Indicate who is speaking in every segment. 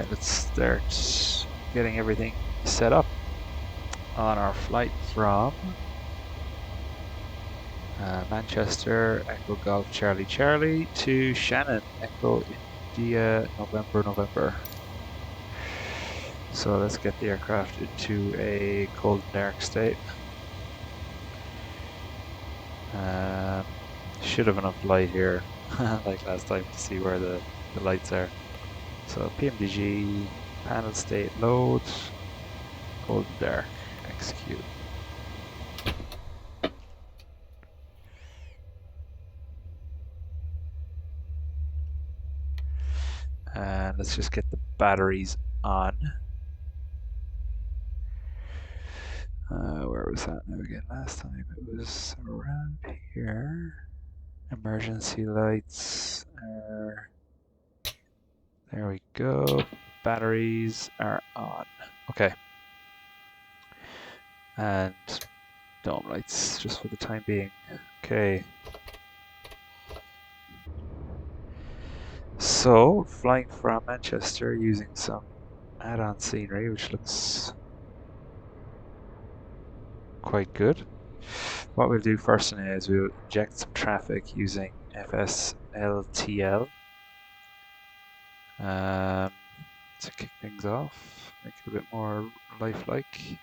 Speaker 1: Alright, let's start getting everything set up on our flight from Manchester, Echo Golf Charlie Charlie to Shannon, Echo India November. So let's get the aircraft into a cold and dark state. Should have enough light here, like last time, to see where the lights are. So PMDG, panel state load, cold and dark, execute. And let's just get the batteries on. Where was that now again? Last time it was around here. Emergency lights are... There we go. Batteries are on. Okay. And dome lights just for the time being. Okay. So, flying from Manchester using some add-on scenery, which looks quite good. What we'll do first is we'll inject some traffic using FSLTL to kick things off, make it a bit more lifelike.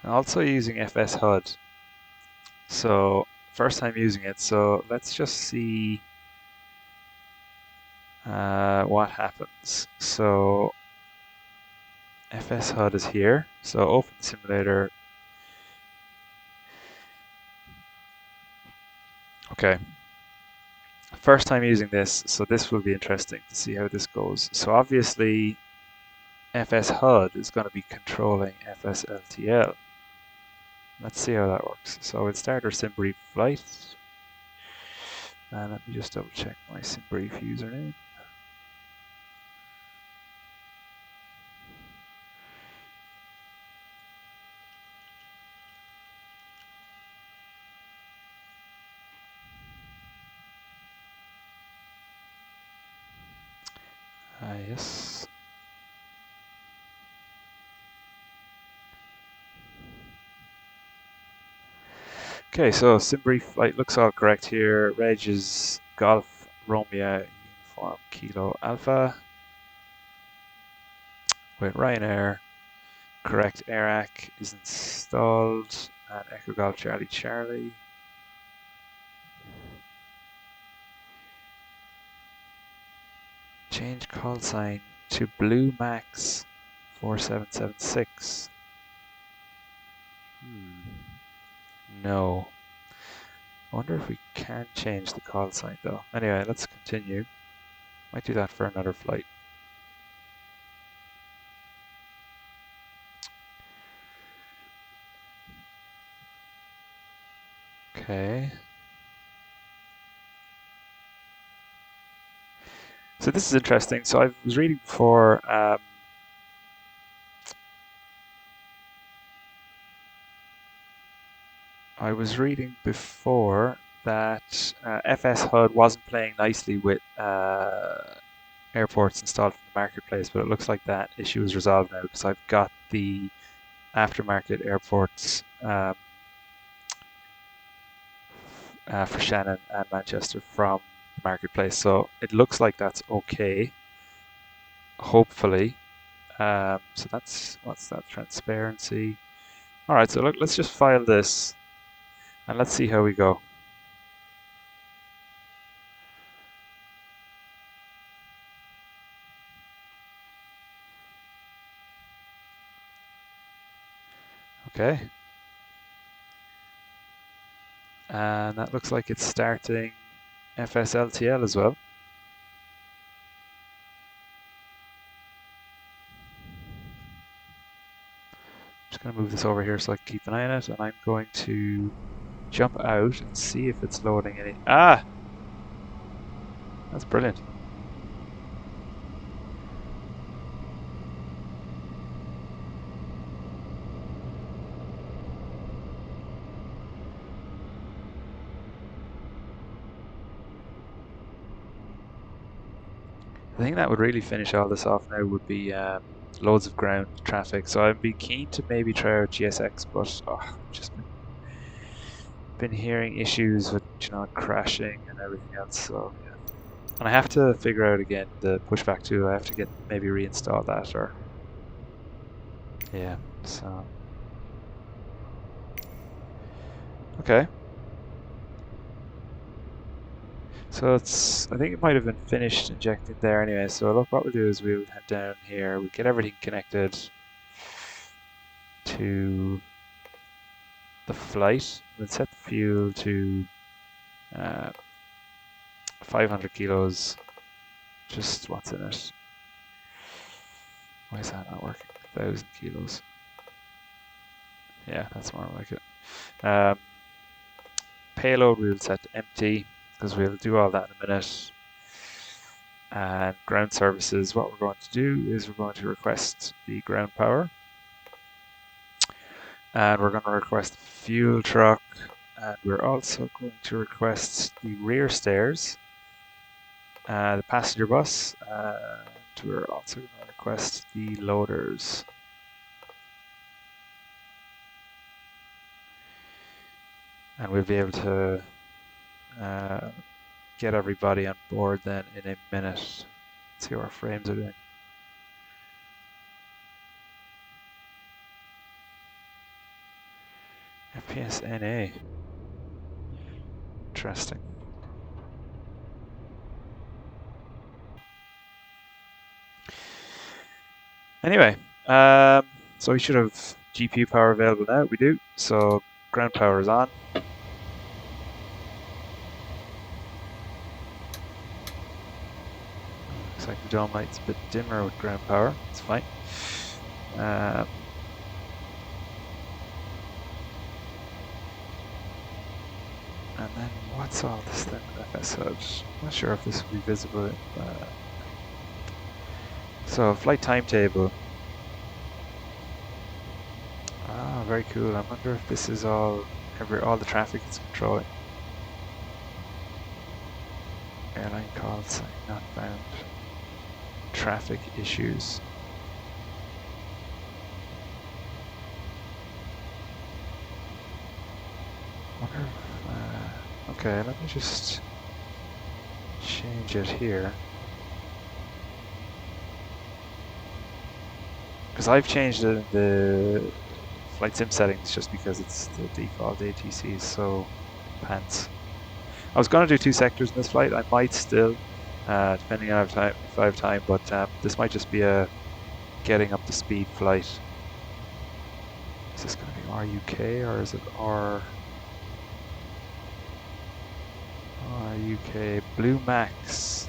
Speaker 1: And also using FSHud. So first time using it, so let's just see what happens. So FSHud is here, so open simulator. Okay, first time using this, so this will be interesting to see how this goes. So obviously FSHud is going to be controlling FSLTL. Let's see how that works. So we'll start our SimBrief flight. And let me just double check my SimBrief username. Yes. Okay, so SimBrief flight looks all correct here. Reg is Golf Romeo Uniform Kilo Alpha with Ryanair. Correct AirAC is installed, and Echo Golf Charlie Charlie. Change call sign to Blue Max 4776. No. I wonder if we can change the call sign though. Anyway, let's continue. Might do that for another flight. Okay. So this is interesting. So I was reading before that FSHud wasn't playing nicely with airports installed from the marketplace, but it looks like that issue is resolved now because I've got the aftermarket airports for Shannon and Manchester from the marketplace, so it looks like that's okay, hopefully. So that's, what's that, transparency. Alright, so look, let's just file this and let's see how we go. Okay. And that looks like it's starting FSLTL as well. Just going to move this over here so I can keep an eye on it, and I'm going to jump out and see if it's loading any. Ah! That's brilliant. The thing that would really finish all this off now would be loads of ground traffic. So I'd be keen to maybe try out GSX, but just been hearing issues with crashing and everything else. So yeah, and I have to figure out again the pushback too. I have to maybe reinstall that, or yeah. So okay. So I think it might have been finished injecting there anyway. So look, what we'll do is we'll head down here. We'll get everything connected to the flight. We'll set the fuel to 500 kilos. Just what's in it? Why is that not working? 1,000 kilos. Yeah, that's more like it. Payload we'll set to empty, because we'll do all that in a minute. And ground services, what we're going to do is we're going to request the ground power. And we're going to request the fuel truck. And we're also going to request the rear stairs, the passenger bus, and we're also going to request the loaders. And we'll be able to get everybody on board then in a minute. Let's see how our frames are doing. FPS NA. Interesting. Anyway, so we should have GPU power available now. We do. So ground power is on. Looks like the dome light's a bit dimmer with ground power. It's fine. And then what's all this then with FSHud? I'm not sure if this will be visible in so flight timetable. Ah, very cool. I wonder if this is all the traffic it's controlling. Airline call sign not found. Traffic issues. Wonder if, okay, let me just change it here. Because I've changed the flight sim settings just because it's the default ATC, so pants. I was going to do 2 sectors in this flight. I might still, depending on if I have time, but this might just be a getting up to speed flight. Is this going to be RUK or is it RUK Blue Max?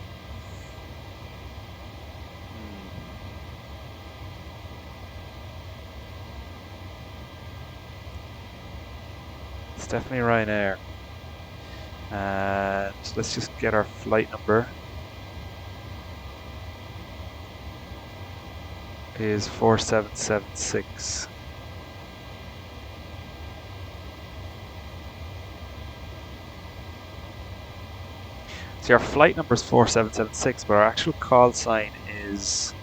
Speaker 1: It's definitely Ryanair. And let's just get our flight number. It is 4776. So our flight number is 4776, but our actual call sign is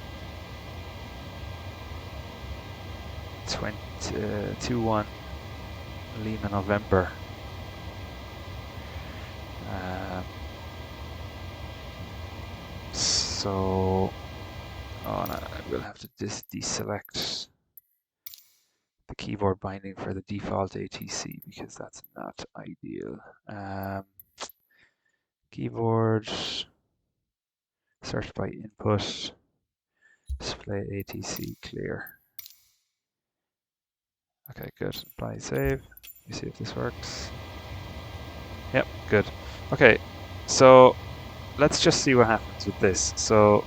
Speaker 1: 21 Lima November. So, oh no, we'll have to deselect the keyboard binding for the default ATC because that's not ideal. Keyboard, search by input, display ATC clear. Okay, good. Apply save. Let me see if this works. Yep, good. Okay, so let's just see what happens with this. So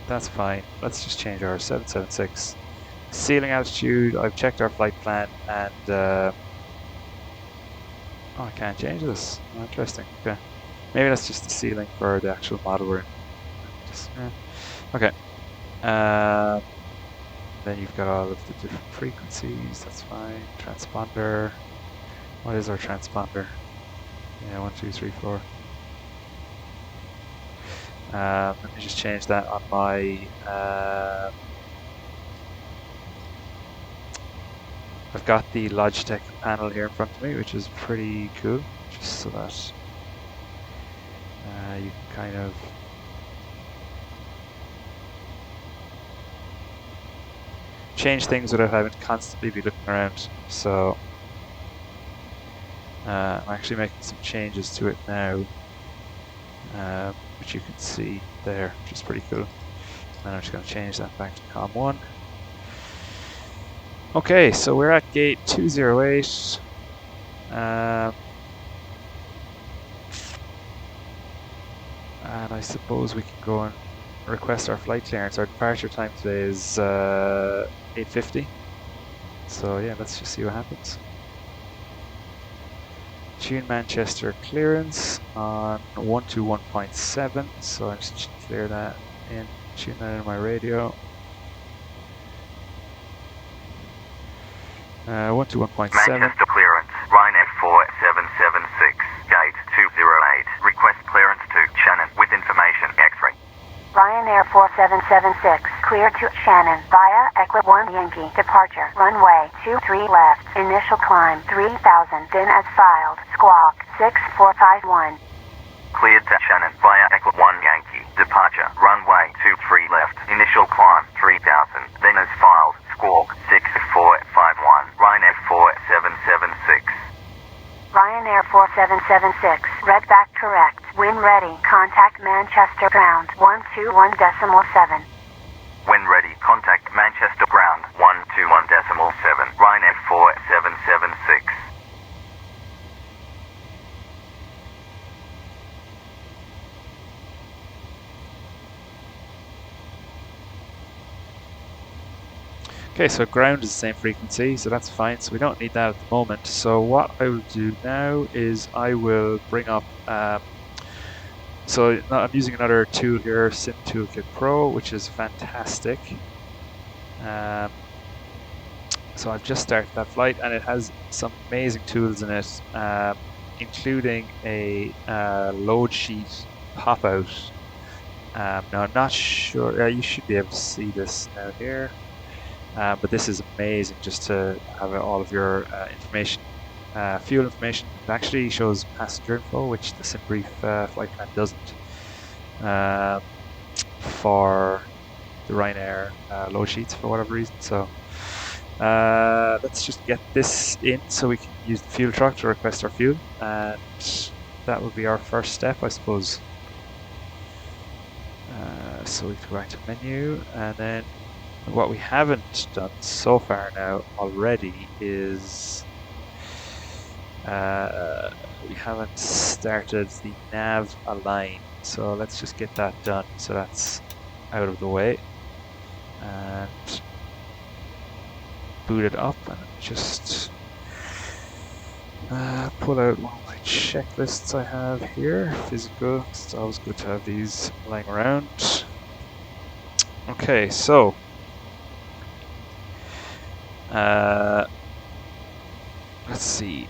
Speaker 1: that's fine. Let's just change our 776. Ceiling altitude, I've checked our flight plan and oh, I can't change this. Oh, interesting. Okay. Maybe that's just the ceiling for the actual model we're in. Okay. Then you've got all of the different frequencies, that's fine. Transponder. What is our transponder? Yeah, 1, 2, 3, 4. Let me just change that on my... I've got the Logitech panel here in front of me, which is pretty cool, just so that you can kind of change things without having to constantly be looking around. So I'm actually making some changes to it now, which you can see there, which is pretty cool. And I'm just going to change that back to COM1. Okay, so we're at gate 208. And I suppose we can go and request our flight clearance. Our departure time today is 8:50. So yeah, let's just see what happens. Tune Manchester clearance on 121.7. So I just clear that in, tune that in my radio. 121.7.
Speaker 2: Manchester clearance, Ryanair 4776, gate 208. Request clearance to Shannon with information X-ray.
Speaker 3: Ryanair 4776, clear to Shannon via Equi 1 Yankee. Departure, runway 23 left, initial climb 3000, then as filed, squawk 6451.
Speaker 2: Cleared to Shannon via Equi 1 Yankee. Departure, runway 23 left, initial climb 3000, then as filed, squawk 6451. Ryanair 4776.
Speaker 3: Ryanair 4776, read back correct. When ready, contact Manchester ground 121.7.
Speaker 2: When ready, contact Manchester ground 121.7. Ryanair 4776.
Speaker 1: Okay, so ground is the same frequency, so that's fine. So we don't need that at the moment. So what I will do now is I will bring up. So I'm using another tool here, SimToolkitPro, which is fantastic. So I've just started that flight, and it has some amazing tools in it, including a load sheet pop-out. Now I'm not sure. You should be able to see this now here. But this is amazing just to have all of your information, fuel information. It actually shows passenger info, which the SimBrief flight plan doesn't for the Ryanair load sheets for whatever reason. So let's just get this in so we can use the fuel truck to request our fuel, and that would be our first step, I suppose. So we go back to menu, and then what we haven't done so far now already is we haven't started the nav align. So let's just get that done so that's out of the way. And boot it up and just pull out one of my checklists I have here. Physical, it's always good to have these lying around. Okay, so let's see.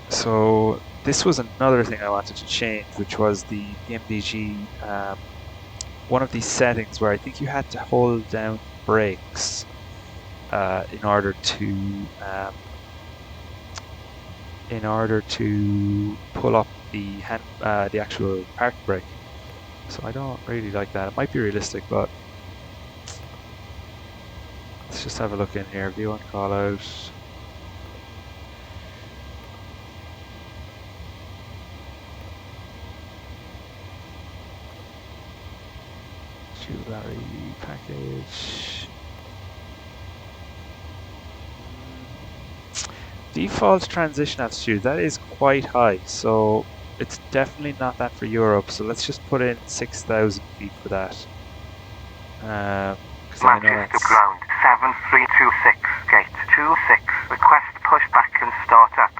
Speaker 1: So this was another thing I wanted to change, which was the PMDG, one of these settings where I think you had to hold down brakes in order to pull up the actual park brake. So I don't really like that. It might be realistic, but let's just have a look in here. V1 call out. Larry package. Default transition altitude, that is quite high, so it's definitely not that for Europe. So let's just put in 6,000 feet for that.
Speaker 2: Manchester ground 7326, gate 26. Request pushback and start up.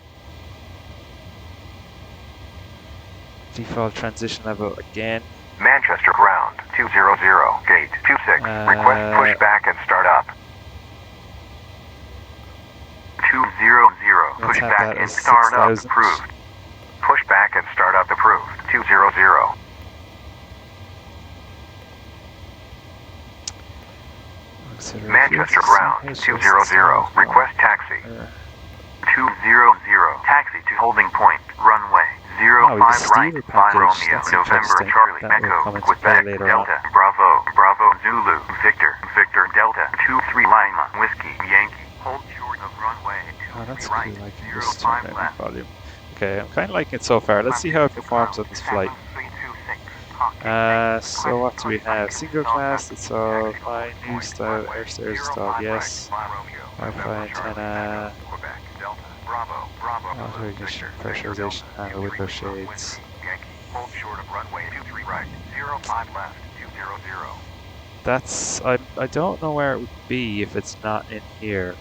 Speaker 1: Default transition level again.
Speaker 2: Manchester ground 200, gate 26. Request pushback and start up. 200, pushback and start up approved. Pushback and start up approved. 200. Manchester ground 200. Request taxi. 200. Taxi to holding point. Runway 05 right. 5 Romeo. November Charlie. Echo. Quebec Delta. Bravo. Bravo Zulu. Victor. Victor Delta. 23 Lima. Whiskey Yankee. Hold short of runway 23 right. 05 left.
Speaker 1: Volume. Okay, I'm kind of liking it so far. Let's see how it performs on this flight. So what do we have? Single class, it's all fine. New style, air stairs installed, yes. Wi-Fi antenna. Auto ignition, pressurization panel, window shades.
Speaker 2: Hold short of runway 23 right. 05 left. 200.
Speaker 1: That's, I don't know where it would be if it's not in here.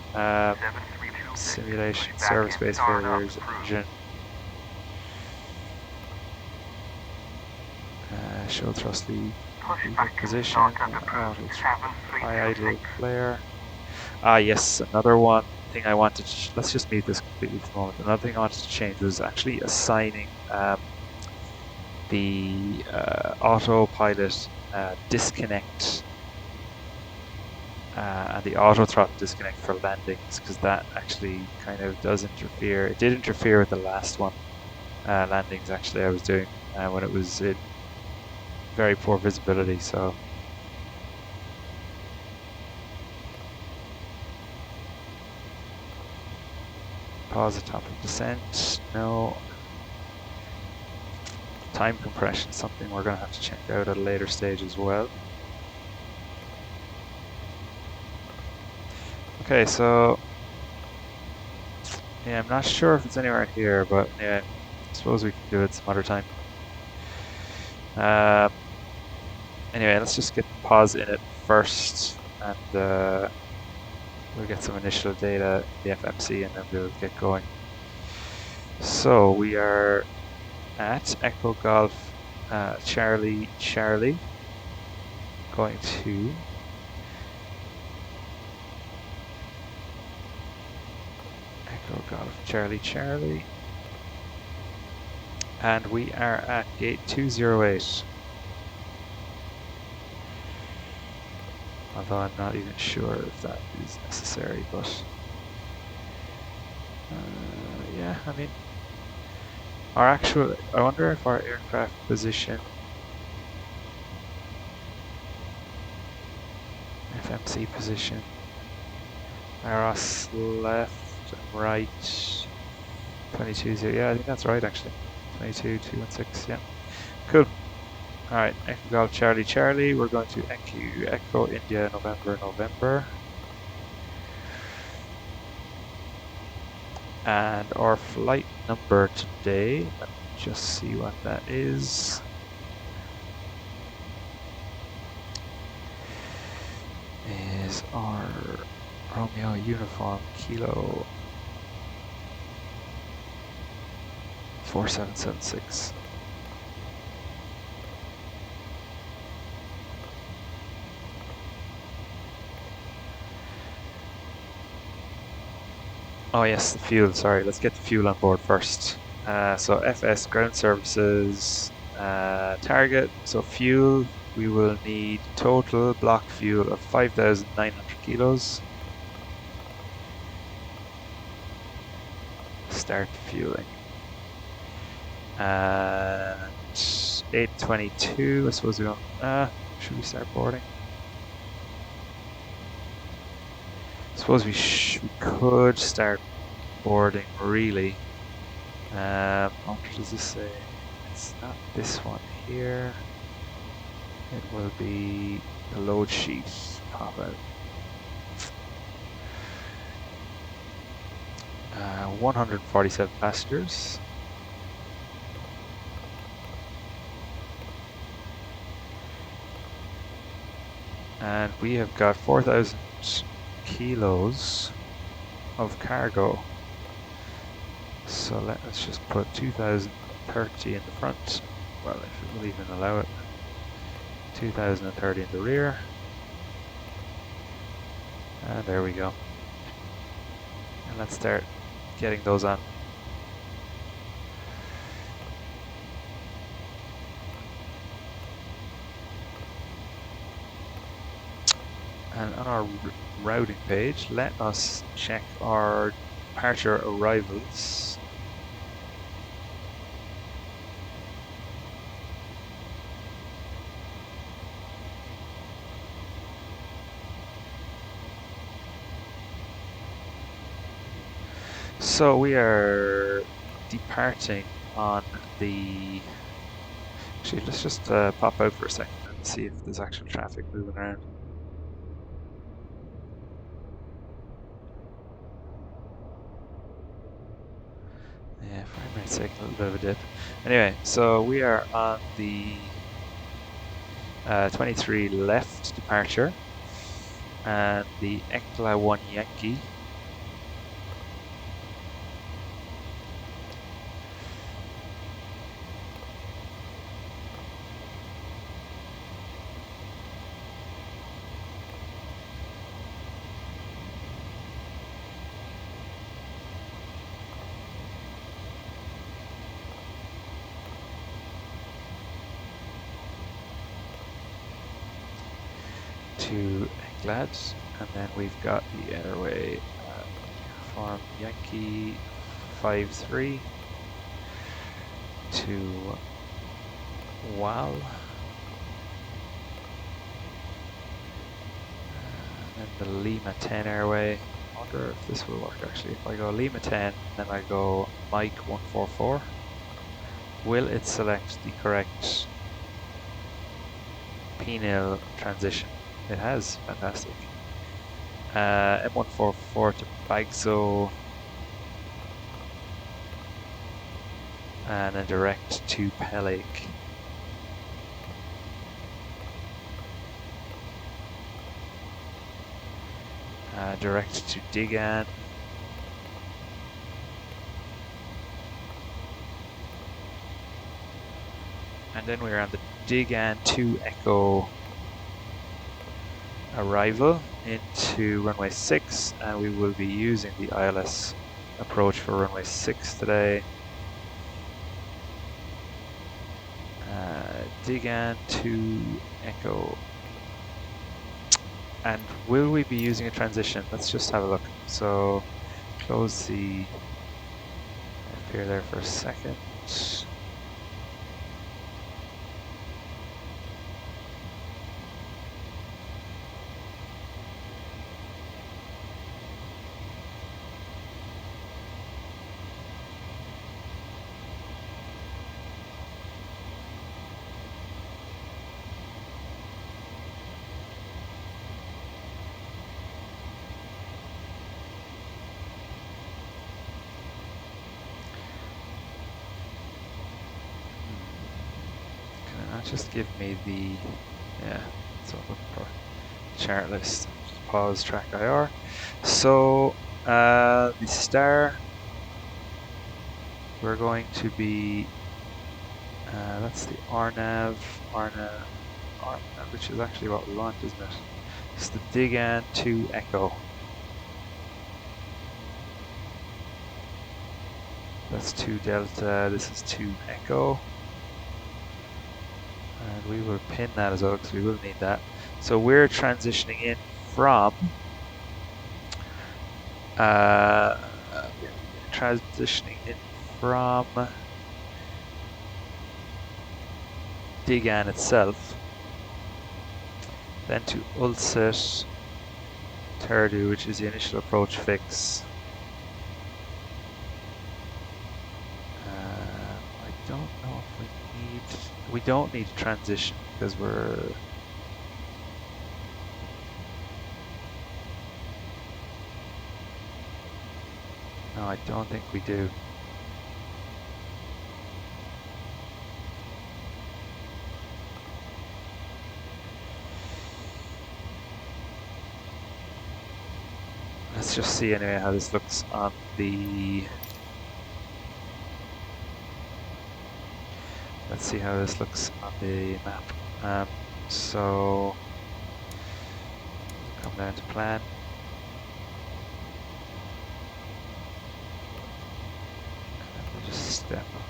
Speaker 1: Simulation, service base failures, engine. Show thrust lead position, high idle flare. Ah yes, another one thing I wanted to, let's just mute this completely for the moment. Another thing I wanted to change was actually assigning the autopilot disconnect and the auto throttle disconnect for landings, because that actually kind of does interfere. It did interfere with the last one landings actually I was doing when it was in very poor visibility, so pause at top of descent, no. Time compression, something we're going to have to check out at a later stage as well. Okay, so yeah, I'm not sure if it's anywhere here, but yeah, I suppose we can do it some other time. Anyway, let's just get pause in it first, and we'll get some initial data, the FMC, and then we'll get going. So we are at Echo Golf Charlie Charlie, going to Echo Golf Charlie Charlie, and we are at gate 208. Although I'm not even sure if that is necessary, but yeah, I mean, our actual, I wonder if our aircraft position, FMC position, AROS left and right, 22, yeah, I think that's right actually, 22,216, yeah, cool. Alright, Echo Golf Charlie Charlie, we're going to Echo India November November. And our flight number today, let me just see what that is. Is our Romeo Uniform Kilo 4776. Oh yes, the fuel, sorry, let's get the fuel on board first. So FS ground services, target, so fuel, we will need total block fuel of 5,900 kilos. Start fueling. And 8:22, I suppose we don't, should we start boarding? Suppose we could start boarding, really. What does this say? It's not this one here. It will be the load sheet pop out. 147 passengers. And we have got 4,000 kilos of cargo. So let's just put 2,030 in the front. Well, if it will even allow it. 2,030 in the rear. And there we go. And let's start getting those on. And on our routing page, let us check our departure arrivals. So we are departing on the... Actually, let's just pop out for a second and see if there's actual traffic moving around. Yeah, frame rate's taking a little bit of a dip. Anyway, so we are on the 23 left departure, and the ECLA 1 Yankee to Glad, and then we've got the airway from Yankee 53 to WAL, and then the Lima 10 airway. I wonder if this will work actually. If I go Lima 10, then I go Mike 144, will it select the correct penile transition? It has, fantastic. M144 to Bagso, and then direct to Peleg. Direct to Digan. And then we're on the Digan 2 Echo arrival into runway 6, and we will be using the ILS approach for runway 6 today. Digan 2 Echo. And will we be using a transition? Let's just have a look. So close the appear there for a second. Just give me the, yeah, that's what I'm looking for, chart list. Just pause track IR. So the star, we're going to be, that's the RNAV, which is actually what we want, isn't it? It's the Digan 2 Echo. That's 2 Delta, this is 2 Echo. And we will pin that as well because we will need that. So we're transitioning in from Digan itself, then to Ulset Terdu, which is the initial approach fix. I don't know if we don't need to transition because we're no, I don't think we do. Let's just see anyway how this looks on the... Let's see how this looks on the map. So come down to plan. And then we'll just step up.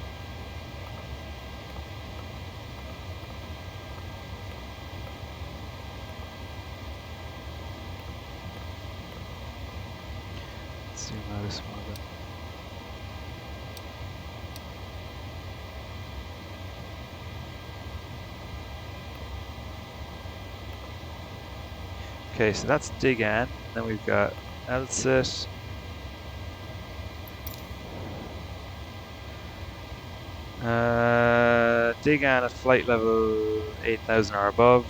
Speaker 1: zoom out a small bit. Okay, so that's dig in. Then we've got LSIT. Dig in at flight level 8,000 or above.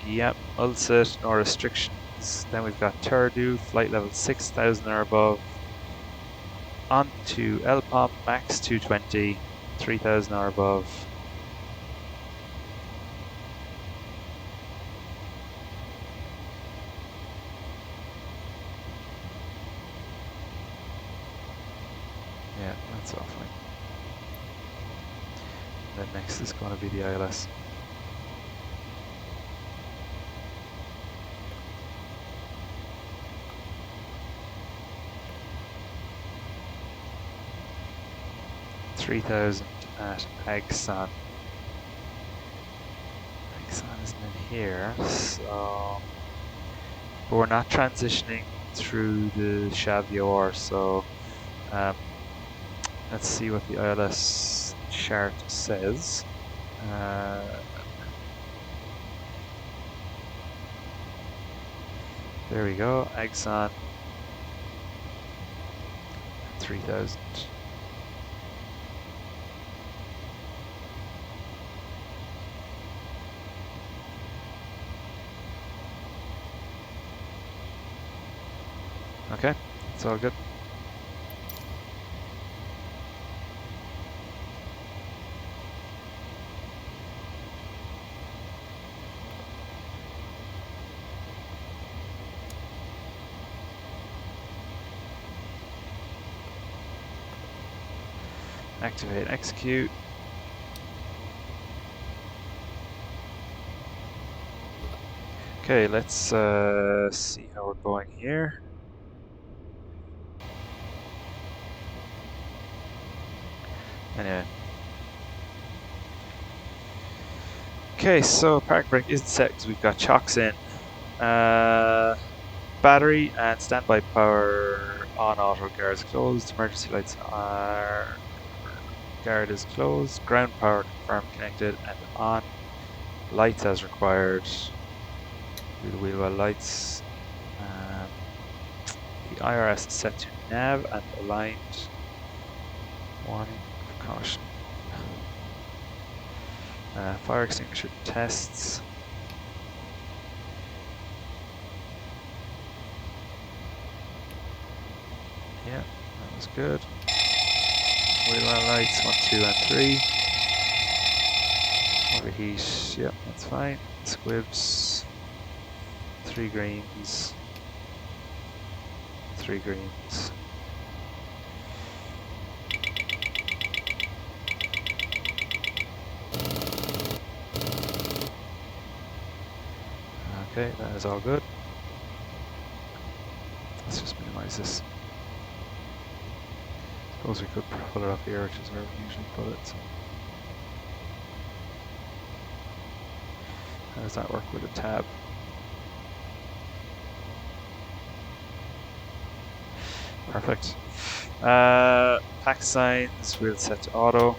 Speaker 1: Yep, LSIT, no restrictions. Then we've got Turdu, flight level 6,000 or above. On to LPOM, max 220, 3,000 or above. Yeah, that's all fine. Then next is going to be the ILS. $3,000 at Agson. Agson isn't in here, so but we're not transitioning through the Chaviour, so let's see what the ILS chart says. There we go, Agson 3,000. Okay, it's all good. Activate, execute. Okay, let's see how we're going here. Anyway. Okay, so park brake isn't set because we've got chocks in. Battery and standby power on, auto guards closed, emergency lights are, guard is closed, ground power confirmed connected and on, lights as required, do the wheel well lights. The IRS is set to nav and aligned, warning, precaution. Fire extinguisher tests. Yeah, that was good. Wheel well lights, 1, 2 and 3. Overheat, yep, that's fine. Squibs, 3 greens, 3 greens. Okay, that is all good. Let's just minimize this. Suppose we could pull it up here, which is where we usually put it. So. How does that work with a tab? Perfect. Pack signs, we'll set to auto.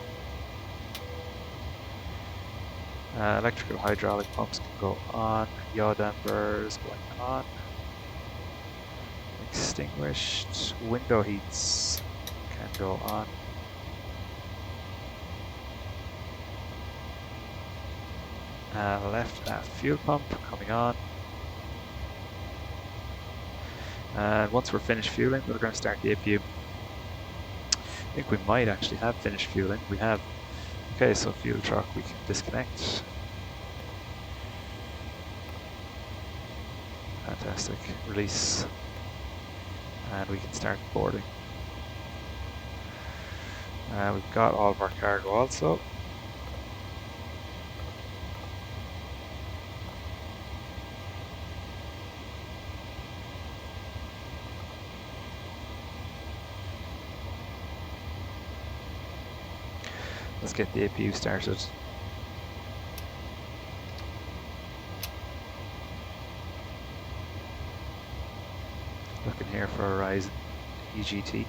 Speaker 1: Electrical hydraulic pumps can go on. Yaw dampers going on. Extinguished. Window heats can go on. Left aft fuel pump coming on. And once we're finished fueling, we're going to start the APU. I think we might actually have finished fueling. We have. Okay, so fuel truck we can disconnect. Fantastic. Release. And we can start boarding. We've got all of our cargo also. Let's get the APU started. Looking here for a Ryzen EGT.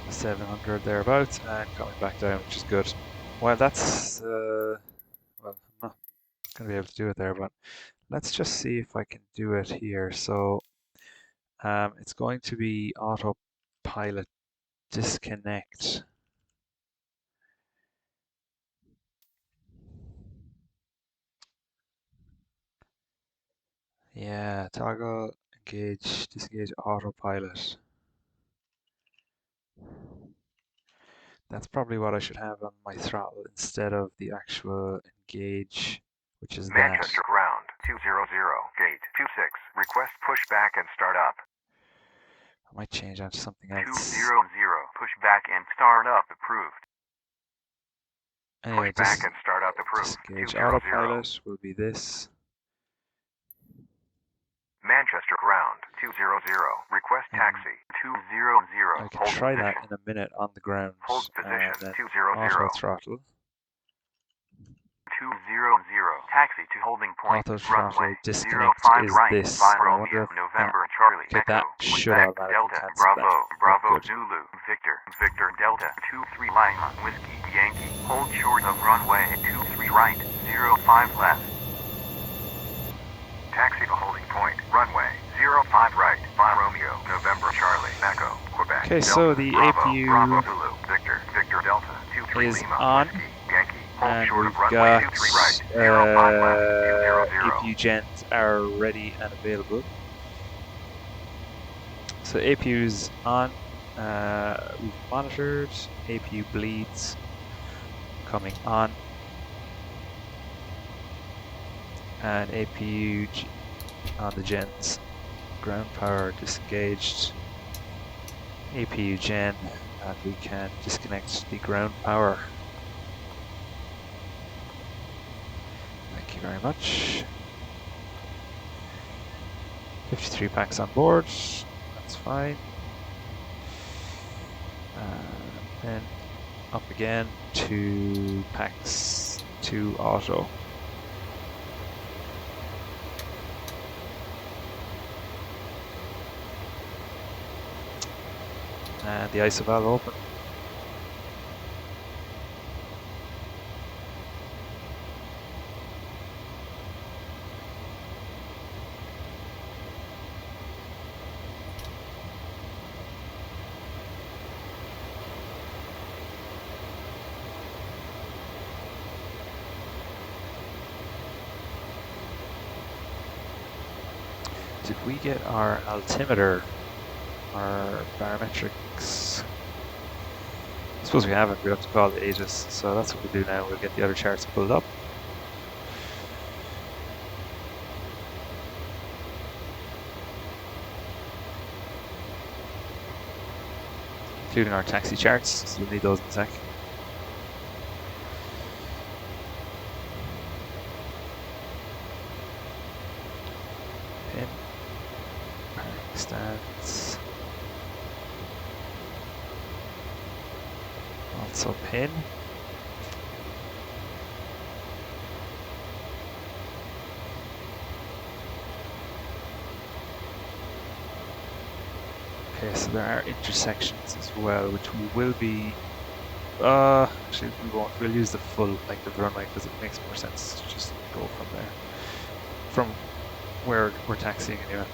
Speaker 1: $700 thereabouts, and coming back down, which is good. Well, that's well, I'm not going to be able to do it there, but let's just see if I can do it here. So it's going to be autopilot disconnect. Yeah, toggle, engage, disengage autopilot. That's probably what I should have on my throttle instead of the actual engage, which is
Speaker 2: Manchester
Speaker 1: that.
Speaker 2: ground 200, gate 26. Request pushback and start up.
Speaker 1: I might change that to something else.
Speaker 2: 200, pushback and start up approved.
Speaker 1: Anyway,
Speaker 2: Pushback and start up approved.
Speaker 1: disengage
Speaker 2: 200.
Speaker 1: autopilot will be this.
Speaker 2: Manchester ground 200. Request taxi 200.
Speaker 1: I can
Speaker 2: Hold
Speaker 1: try
Speaker 2: position.
Speaker 1: that in a minute on the ground.
Speaker 2: Hold position
Speaker 1: And then
Speaker 2: 200.
Speaker 1: auto throttle.
Speaker 2: 200. Taxi to holding point.
Speaker 1: Auto throttle
Speaker 2: Runway
Speaker 1: disconnect
Speaker 2: 05
Speaker 1: is
Speaker 2: right.
Speaker 1: this.
Speaker 2: By
Speaker 1: I wonder
Speaker 2: Romeo
Speaker 1: if
Speaker 2: November Charlie
Speaker 1: okay, that
Speaker 2: Echo
Speaker 1: should
Speaker 2: Quebec
Speaker 1: automatically
Speaker 2: Delta
Speaker 1: cancel
Speaker 2: Bravo
Speaker 1: that.
Speaker 2: Bravo
Speaker 1: Good.
Speaker 2: Zulu Victor Victor Delta 23 Lima Whiskey Yankee. Hold short of runway 23 right 05 left. Taxi to holding point. Runway 05 right. By Romeo November Charlie Macco Quebec.
Speaker 1: Okay,
Speaker 2: Delta,
Speaker 1: so the
Speaker 2: Bravo,
Speaker 1: APU
Speaker 2: Bravo Zulu Victor Victor Delta 23
Speaker 1: is
Speaker 2: Lima
Speaker 1: on,
Speaker 2: Whiskey Yankee. Hold
Speaker 1: and
Speaker 2: short
Speaker 1: we've
Speaker 2: of runway
Speaker 1: got
Speaker 2: 23 right 05 left 200.
Speaker 1: APU gens are ready and available. So APU's on. We've monitored APU bleeds coming on, and APU on the gens. Ground power disengaged. APU gen, and we can disconnect the ground power. Thank you very much. 53 packs on board, that's fine. Then up again to packs 2 auto. And the ISO valve open. Did we get our altimeter, our barometrics? I suppose we haven't, we have to call the Aegis, so that's what we'll do now. We'll get the other charts pulled up. Including our taxi charts, so we'll need those in a sec. Pin, parking stands, also pin. Okay, so there are intersections as well, which we will be, actually we won't, we'll use the full length of the runway because it makes more sense to just go from there, from where we're taxiing anyway.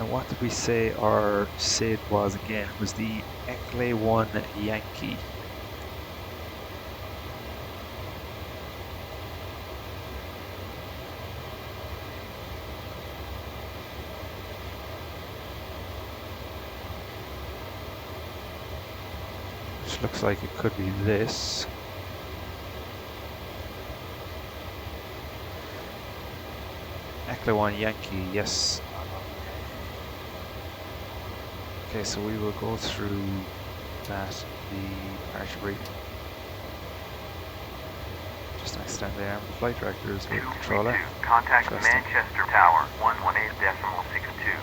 Speaker 1: And what did we say our SID was again? It was the Ekle 1 Yankee. Which looks like it could be this. Echo 1 Yankee, yes. Okay, so we will go through that in the partial briefing. Just extend the arm of the flight directors with controller.
Speaker 2: Contact
Speaker 1: Trusting.
Speaker 2: Manchester Tower 118.62.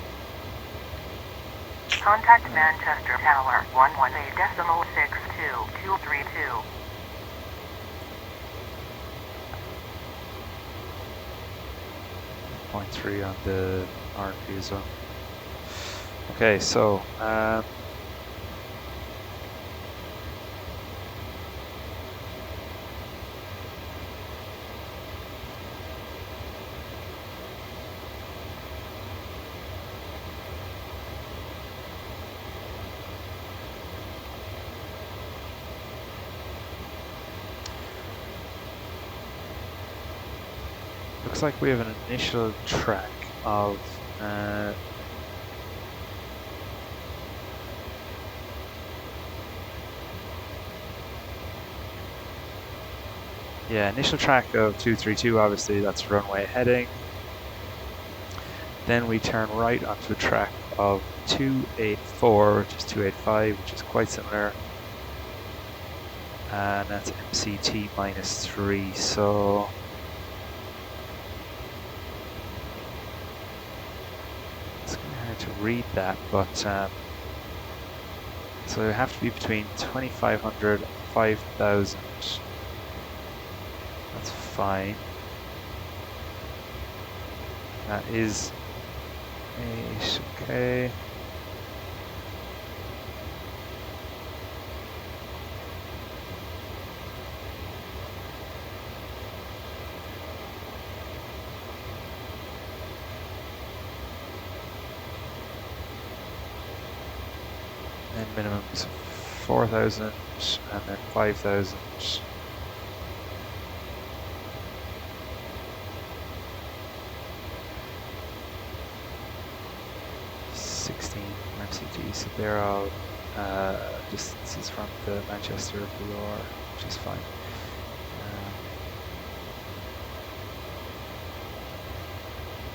Speaker 3: Contact Manchester Tower 118.62232.
Speaker 1: 0.3 on the RP as well. Okay, so looks like we have an initial track of initial track of 232, obviously that's runway heading. Then we turn right onto a track of 284, which is 285, which is quite similar. And that's MCT -3, so it's kind of hard to read that, but so you have to be between 2,500 and 5,000. That's fine. That is okay. And minimum is 4,000 and then 5,000. 16 MCT, so they're all distances from the Manchester below, which is fine.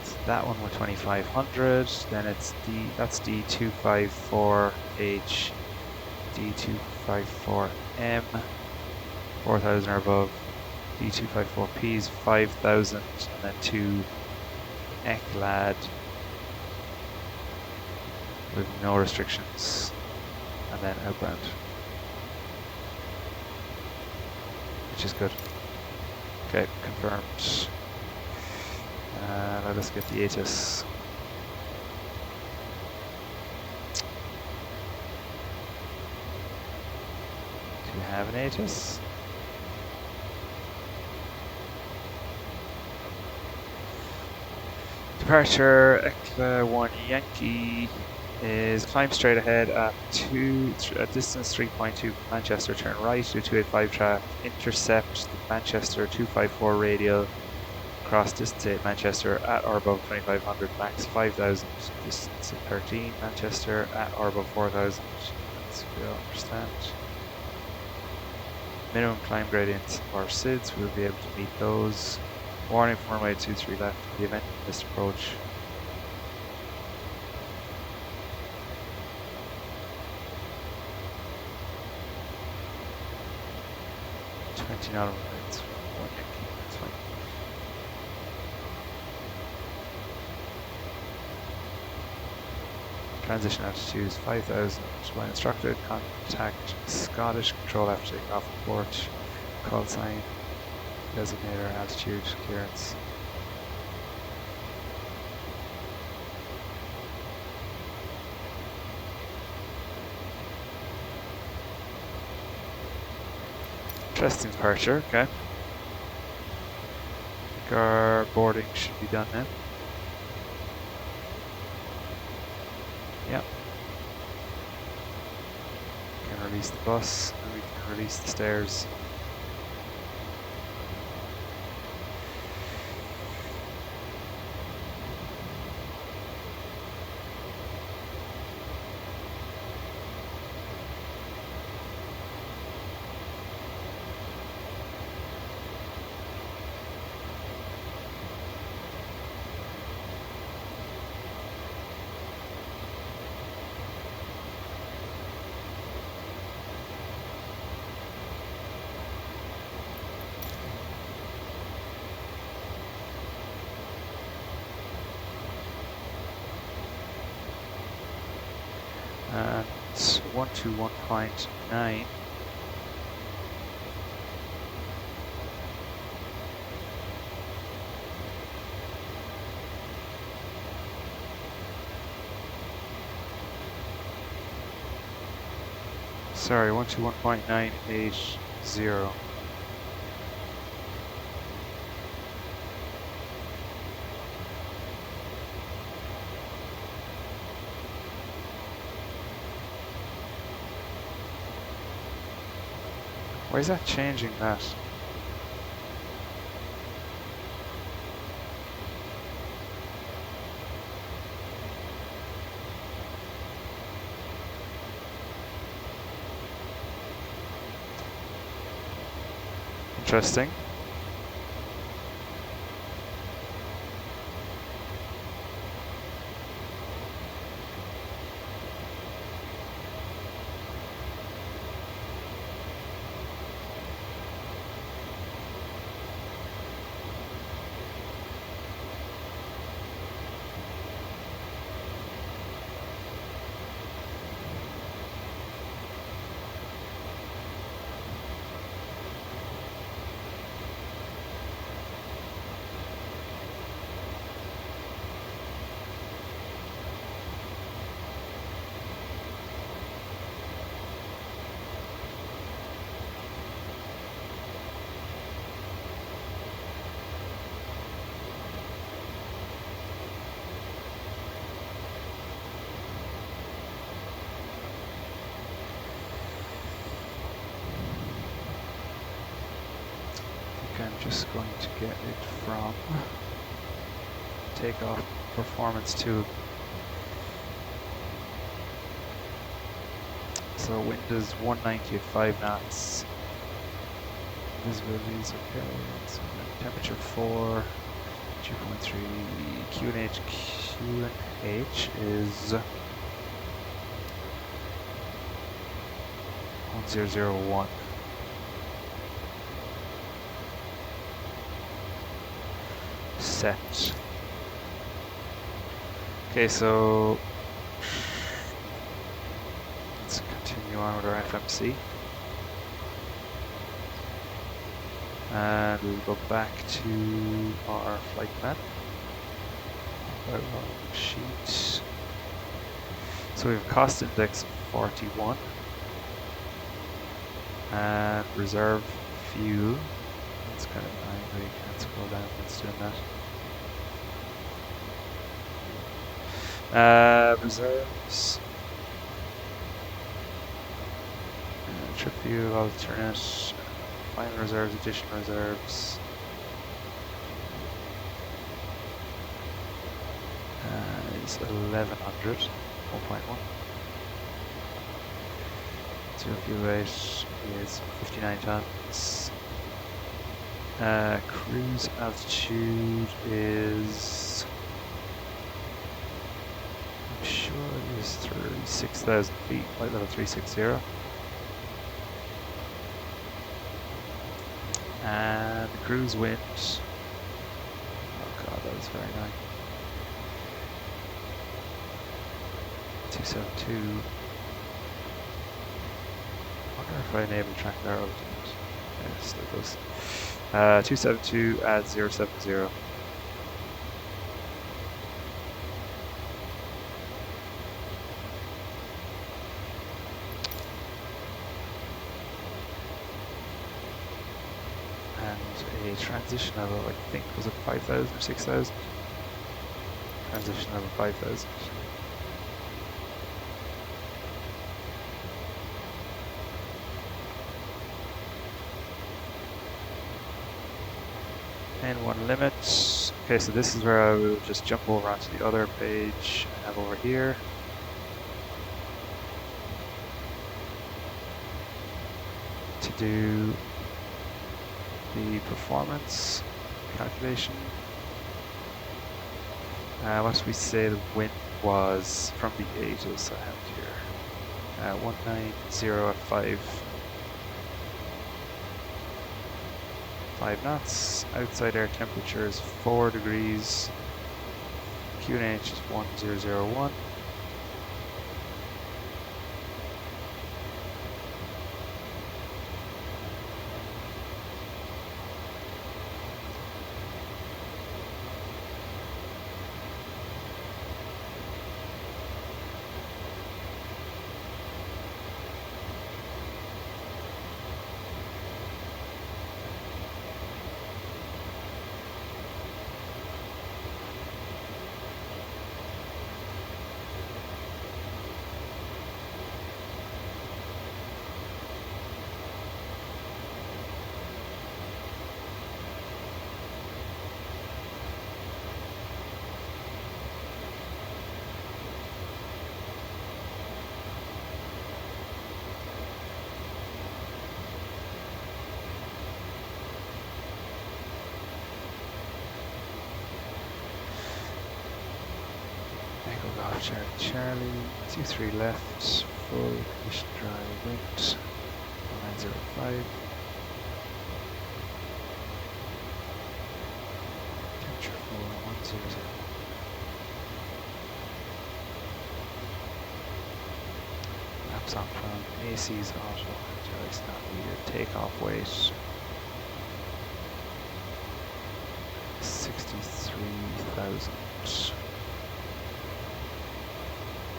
Speaker 1: So that one with 2,500, then it's that's D254H, D254M, 4,000 or above, D254P is 5,000, and then 2 ECLAD with no restrictions, and then outbound, which is good. Okay, confirmed. Let us get the ATIS. Do we have an ATIS? Departure Echo 1 Yankee is climb straight ahead at distance 3.2 from Manchester, turn right to 285 track, intercept the Manchester 254 radial, cross distance 8 Manchester at or above 2,500, max 5,000, distance of 13 Manchester at or above 4,000, that's we all understand. Minimum climb gradients or SIDs, we'll be able to meet those. Warning from runway 23 left in the event of missed approach. $20 minutes. That's fine. Transition altitude is 5,000. When instructed, contact Scottish control after takeoff report. Call sign, designator, altitude, clearance. Interesting departure, okay. I think our boarding should be done now. Yep. We can release the bus and we can release the stairs. And 121.9. Sorry, 121.980. Why is that changing that? Interesting. I'm just going to get it from Takeoff Performance Tool. So wind is 190 at 5 knots. Visibility is okay. So temperature 4, 2.3. QNH is 1001. Set. Okay, so let's continue on with our FMC. And we'll go back to our flight map. Sheet. So we have a cost index of 41. And reserve fuel. That's kind of annoying, but you can't scroll down when it's doing that. Reserves. Trip fuel, alternate. Final reserves, additional reserves. Is 1100, 1.1. Zero fuel rate is 59 tons. Cruise altitude is, I'm sure it is 36,000 feet, flight level 360. And the cruise wind, oh god, that was very nice. 272. I wonder if I enable track their altitude. Yes, there goes. 272 at 070. And a transition level, I think, was it 5,000 or 6,000? Transition level 5,000. N1 limits. Okay, so this is where I will just jump over onto the other page I have over here. To do the performance calculation. What did we say the wind was from the ages I have here? 190 at 5 knots. Outside air temperature is 4 degrees. QNH is 1001. Takeoff Charlie Charlie, 23 left, full ignition dry wind, 1905. Temperature 4100. Maps on prime, AC's auto, Charlie's not needed, takeoff weight. 63,000.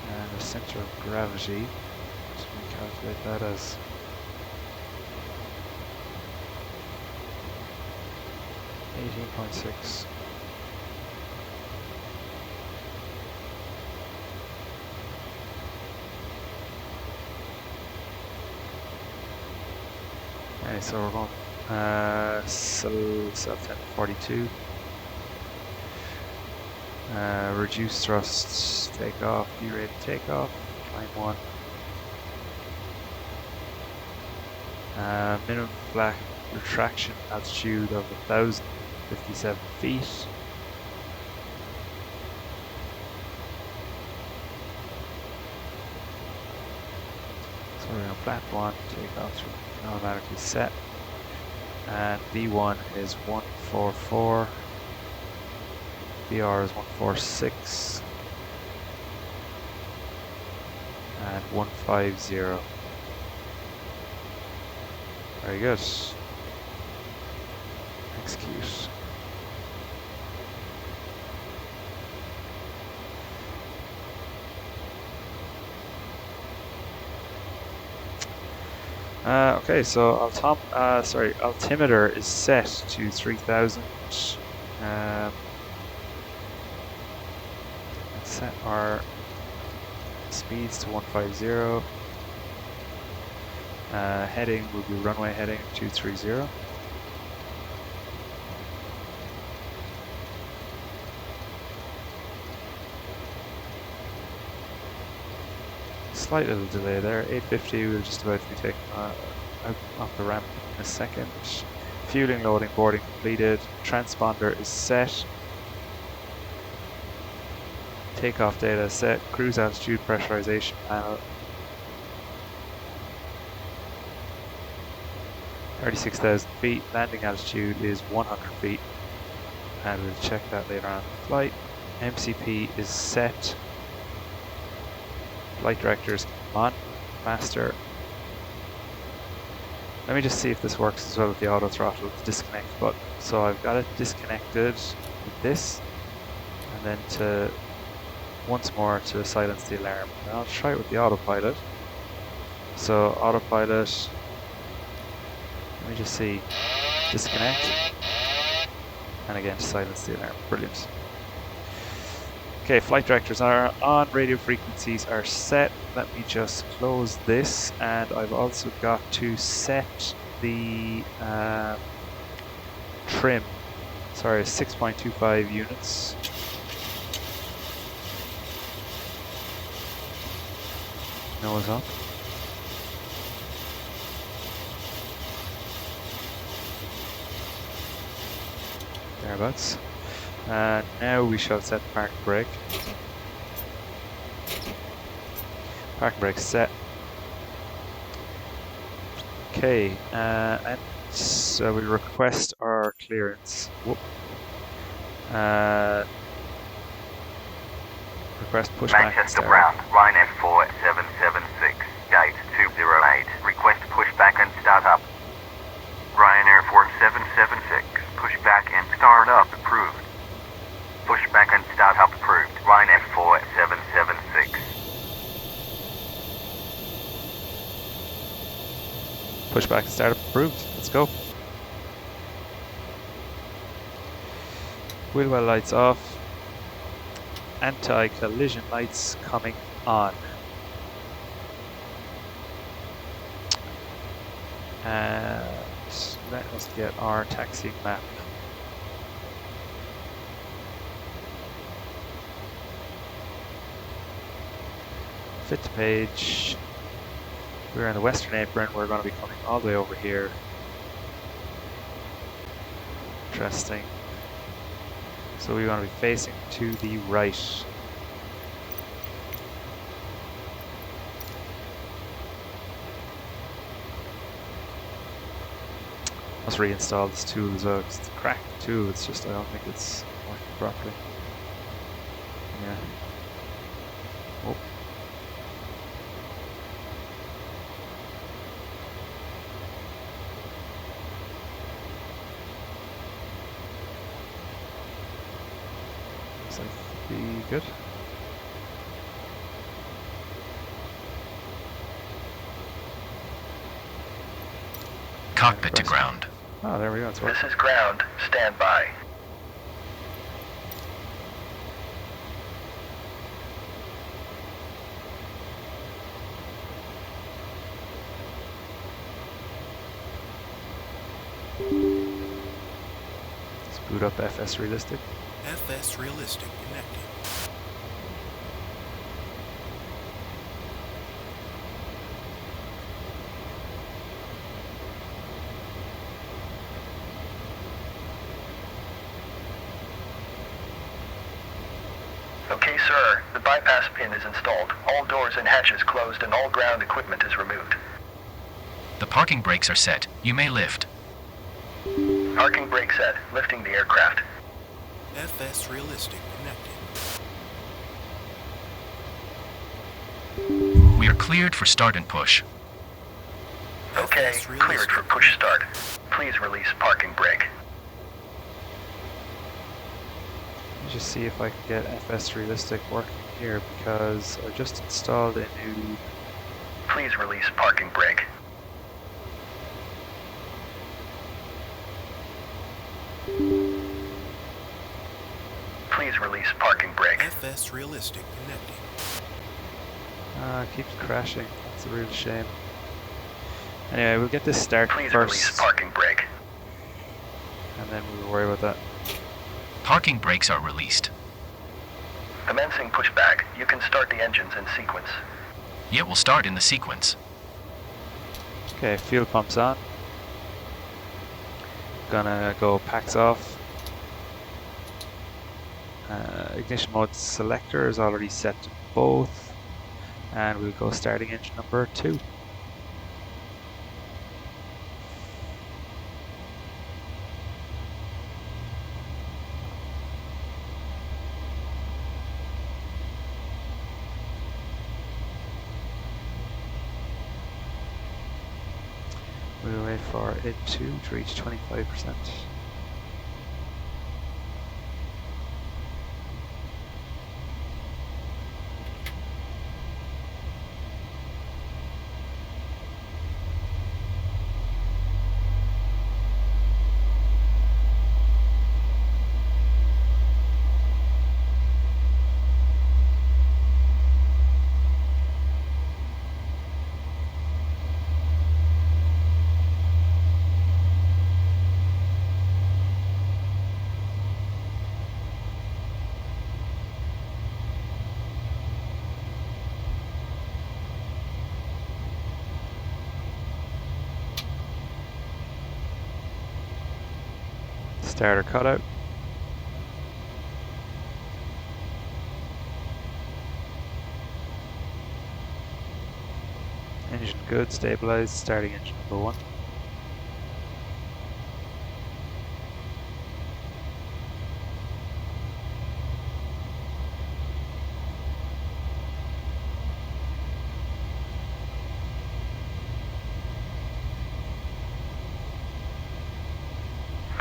Speaker 1: And the center of gravity, so we calculate that as 18.6. Okay, so we're going self-1042. Reduce thrust, takeoff, derated takeoff, climb 1. Minimum flat retraction altitude of 1,057 feet. So we're on flat 1, takeoff automatically set. And V1 is 144. VR is 146 and 150. Very good. Execute. Okay, so altimeter is set to 3000. Set our speeds to 150. Heading will be runway heading 230. Slight little delay there. 850 will just about to be taken out off the ramp in a second. Fueling, loading, boarding completed. Transponder is set. Takeoff data set, cruise altitude pressurization panel. 36,000 feet, landing altitude is 100 feet. And we'll check that later on in the flight. MCP is set. Flight directors on. Master. Let me just see if this works as well with the auto throttle, the disconnect button. So I've got it disconnected with this. And then to once more to silence the alarm. And I'll try it with the autopilot. So autopilot, let me just see, disconnect, and again to silence the alarm. Brilliant. Okay, flight directors are on, radio frequencies are set. Let me just close this, and I've also got to set the trim, sorry, 6.25 units. Nose up. Thereabouts. Now we shall set park brake. Park brake set. Okay, and so we request our clearance. Whoop. Request pushback.
Speaker 2: Manchester Brown, Ryanair 4776, gate 208. Request pushback and start up. Ryanair 4776, pushback and start up approved. Pushback and start up approved. Ryanair 4776.
Speaker 1: Pushback and start up approved. Let's go. Wheel well lights off. Anti-collision lights coming on. And let us get our taxiing map. Fit to page. We're in the western apron. We're going to be coming all the way over here. Interesting. So we want to be facing to the right. Must reinstall this tool as well, 'cause it's a cracked tool. It's just I don't think it's working properly. Yeah. Oh. Looks like be good.
Speaker 4: Cockpit to ground.
Speaker 1: Oh, there we go. It's working.
Speaker 5: This is ground. Stand by.
Speaker 1: Let's boot up FSRealistic.
Speaker 6: FSRealistic connected.
Speaker 5: Okay, sir. The bypass pin is installed. All doors and hatches closed and all ground equipment is removed.
Speaker 4: The parking brakes are set. You may lift.
Speaker 5: Parking brake set. Lifting the aircraft.
Speaker 6: FSRealistic connected.
Speaker 4: We are cleared for start and push.
Speaker 5: Okay, cleared for push start. Please release parking brake.
Speaker 1: Let me just see if I can get FSRealistic working here, because I just installed a new...
Speaker 5: Please release parking brake. Please release parking brake.
Speaker 6: FSRealistic connected.
Speaker 1: it keeps crashing. That's a real shame. Anyway, we'll get this started
Speaker 5: Please release
Speaker 1: first,
Speaker 5: parking brake.
Speaker 1: and then we'll worry about that.
Speaker 4: Parking brakes are released.
Speaker 5: Commencing pushback. You can start the engines in sequence.
Speaker 4: It will start in the sequence.
Speaker 1: Okay, fuel pump's on. Gonna go packs off. Ignition mode selector is already set to both, and we'll go starting engine number 2. We'll wait for it to reach 25%. Starter cutout. Engine good, stabilized, starting engine number 1.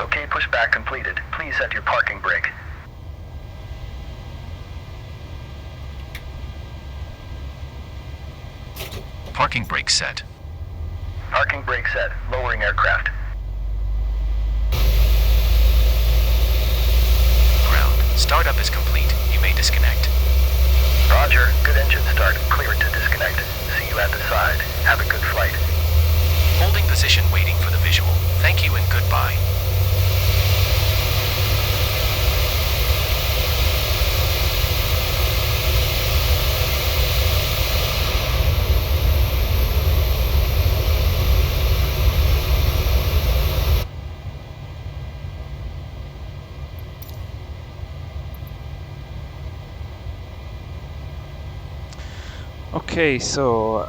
Speaker 5: Okay, pushback completed. Please set your parking brake.
Speaker 4: Parking brake set.
Speaker 5: Parking brake set. Lowering aircraft.
Speaker 4: Ground. Startup is complete. You may disconnect.
Speaker 5: Roger. Good engine start. Cleared to disconnect. See you at the side. Have a good flight.
Speaker 4: Holding position waiting for the visual. Thank you and goodbye.
Speaker 1: Okay, so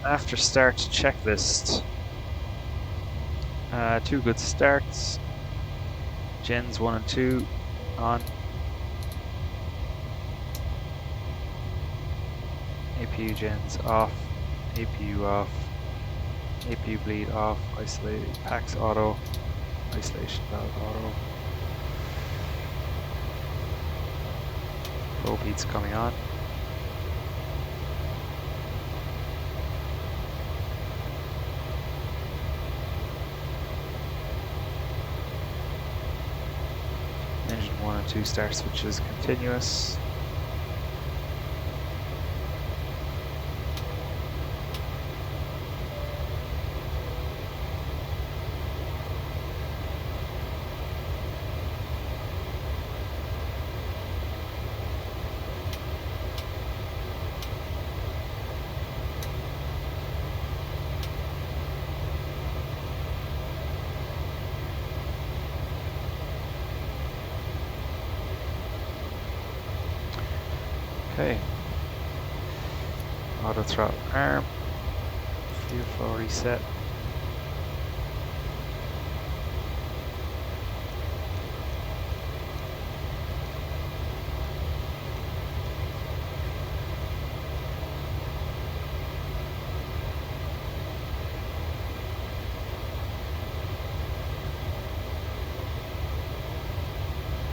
Speaker 1: after start checklist, Two good starts. Gens 1 and 2 on. APU gens off. APU off. APU bleed off. Isolate. Packs auto. Isolation valve auto. Low beats coming on. Engine 1 and 2 start switches continuous. Okay, auto throttle arm, fuel flow reset.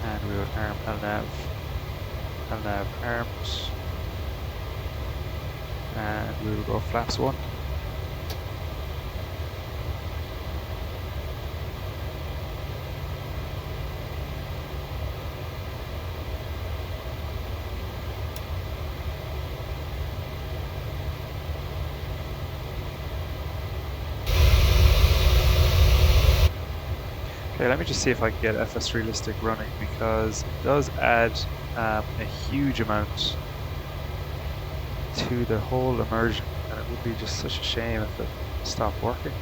Speaker 1: And we will arm LNAV. LNAV armed, and we will go flaps 1. Okay, let me just see if I can get FSRealistic running, because it does add a huge amount to the whole immersion, and it would be just such a shame if it stopped working.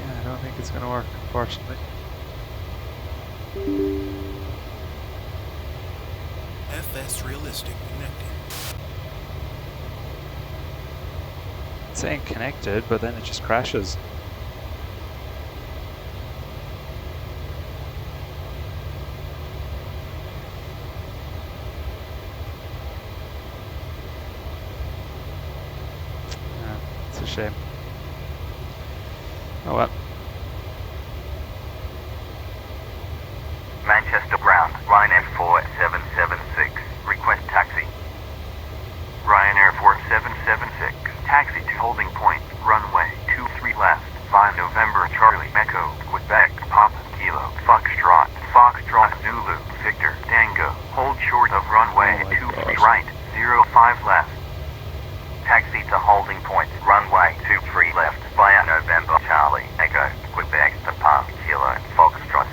Speaker 1: I don't think it's going to work, unfortunately.
Speaker 6: FSRealistic connected.
Speaker 1: It's saying connected, but then it just crashes. Yeah, it's a shame. Oh well.
Speaker 2: Manchester ground, Ryanair 4776, request taxi. Ryanair 4776, taxi to holding point, runway 23 left, 5 November Charlie Macco, Quebec, Papa, Kilo, Foxtrot, Zulu, Victor, Tango, hold short of runway 23 right, 05 left. Taxi to holding point, runway 23 left, via November Charlie, Echo, Quebec, Papa, Kilo, Foxtrot,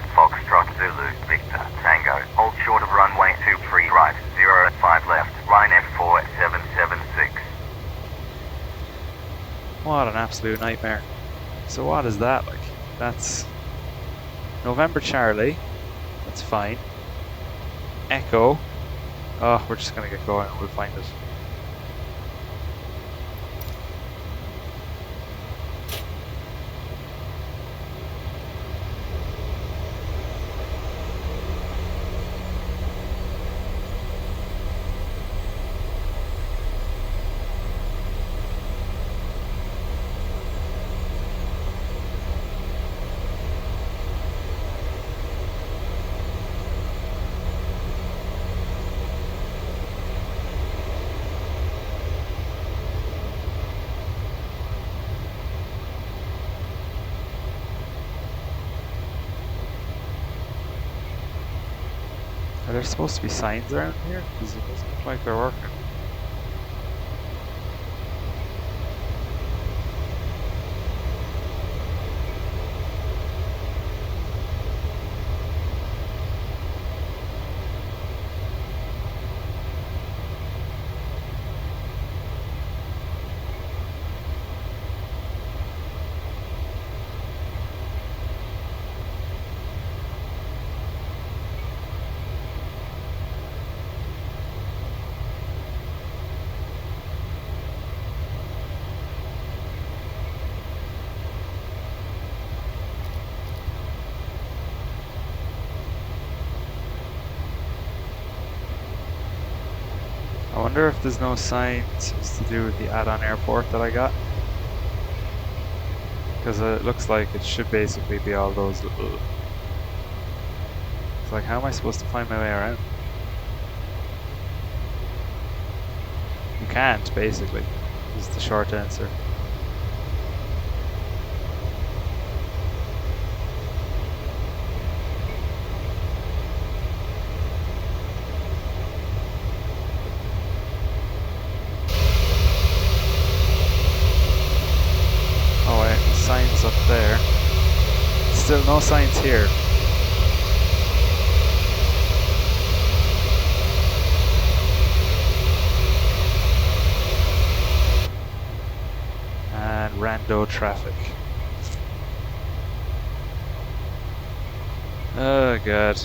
Speaker 2: Zulu, Victor, Tango, hold short of runway 23 right, 05 left, Ryanair 4776.
Speaker 1: What an absolute nightmare. So what is that like? That's November Charlie, that's fine. Echo, oh, we're just gonna get going and we'll find it. Are there supposed to be signs around here? Because it doesn't look like they're working. wonder if there's no signs it's to do with the add-on airport that I got. Because it looks like it should basically be all those little... It's like, how am I supposed to find my way around? You can't, basically, is the short answer. Oh wait, the sign's up there. Still no signs here. And rando traffic. Oh god.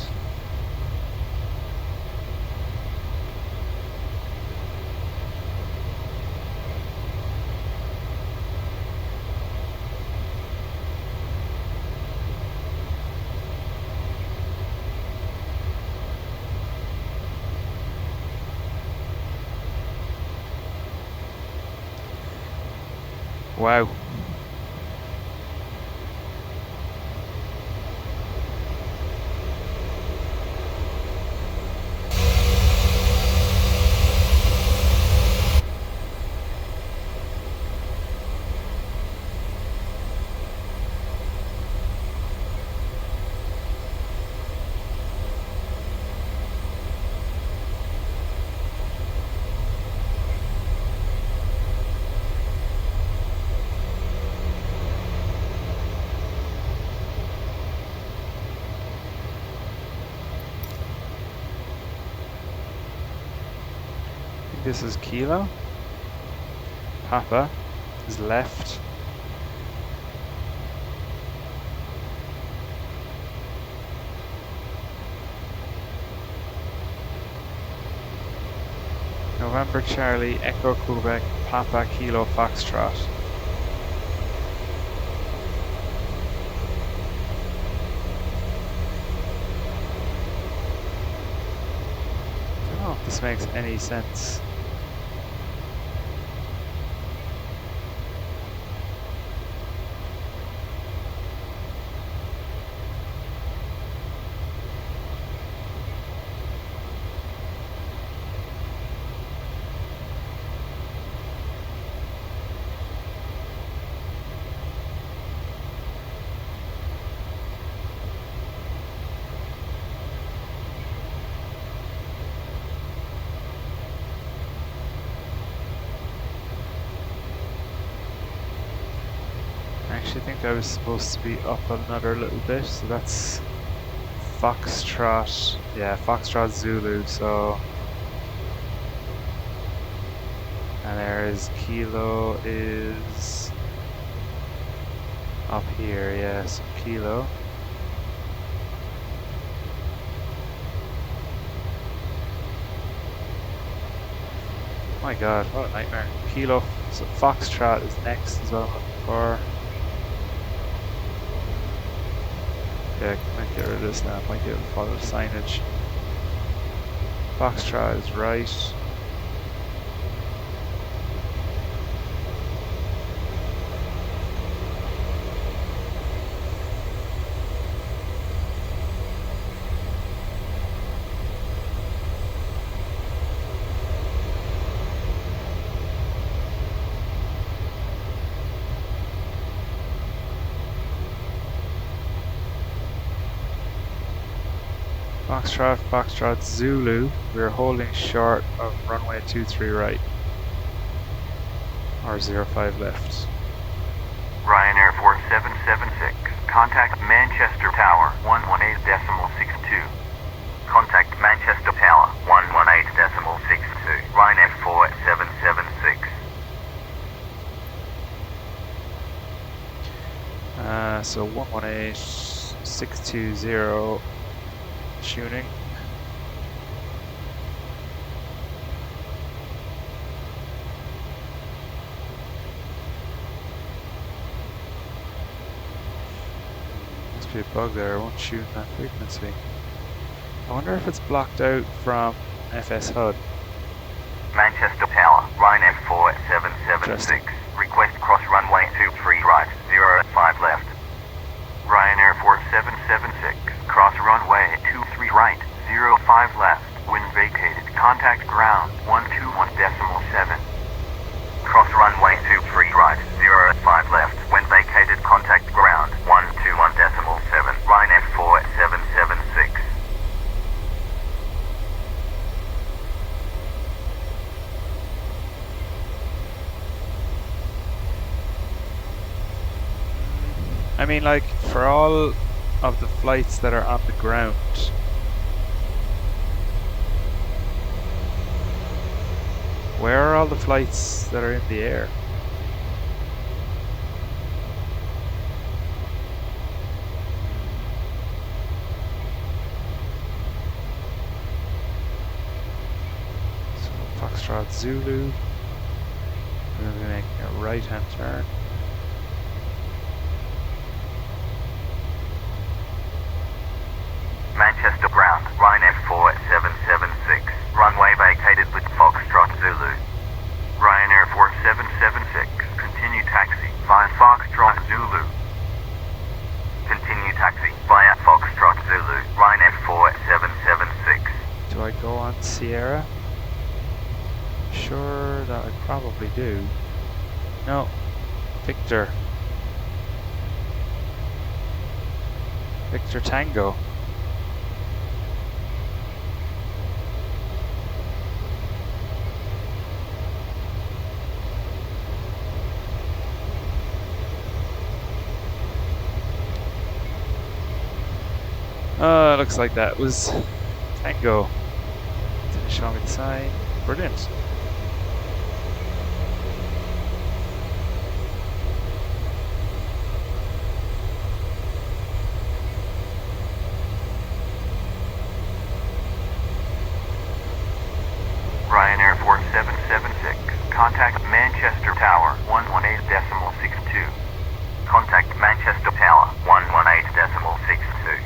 Speaker 1: Wow. This is Kilo. Papa is left. November Charlie, Echo Quebec, Papa Kilo Foxtrot. I don't know if this makes any sense. I think I was supposed to be up another little bit, so that's Foxtrot, yeah, Foxtrot Zulu, so, and there is Kilo is up here, yeah, so Kilo. Oh my god, what a nightmare. Kilo, so Foxtrot is next as well, I'm looking for. Yeah, I might get rid of this now, I might be able to follow the signage. Foxtrot is right. Foxtrot, Foxtrot, Zulu. We're holding short of runway 23 right. Or 05 left.
Speaker 2: Ryanair 4776. Contact Manchester Tower 118.62. Contact Manchester Tower 118.62. Ryanair 4776.
Speaker 1: So 118.620 tuning. Must be a bug there, it won't tune that frequency. I wonder if it's blocked out from FSHud.
Speaker 2: Manchester Tower, Ryanair 4776. Request cross runway 23 right, 05 left. Ryanair 4776. Cross runway 23 right, 05 left. When vacated, contact ground 121.7. Cross runway 23 right, 05 left. When vacated, contact ground 121.7. Ryanair 4776.
Speaker 1: I mean, like, for all of the flights that are on the ground, where are all the flights that are in the air? So, Foxtrot Zulu, we're going to be making a right-hand turn.
Speaker 2: Manchester ground, Ryanair 4776. Runway vacated with Foxtrot Zulu. Ryanair 4776. Continue taxi via Foxtrot Zulu. Continue taxi via Foxtrot Zulu. Ryanair 4776.
Speaker 1: Do I go on Sierra? Sure that I probably do. No. Victor. Victor Tango. Looks like that was Tango. Didn't show me the sign. Brilliant.
Speaker 2: Ryanair 4776. Contact Manchester Tower 118.62. Contact Manchester Tower 118.62.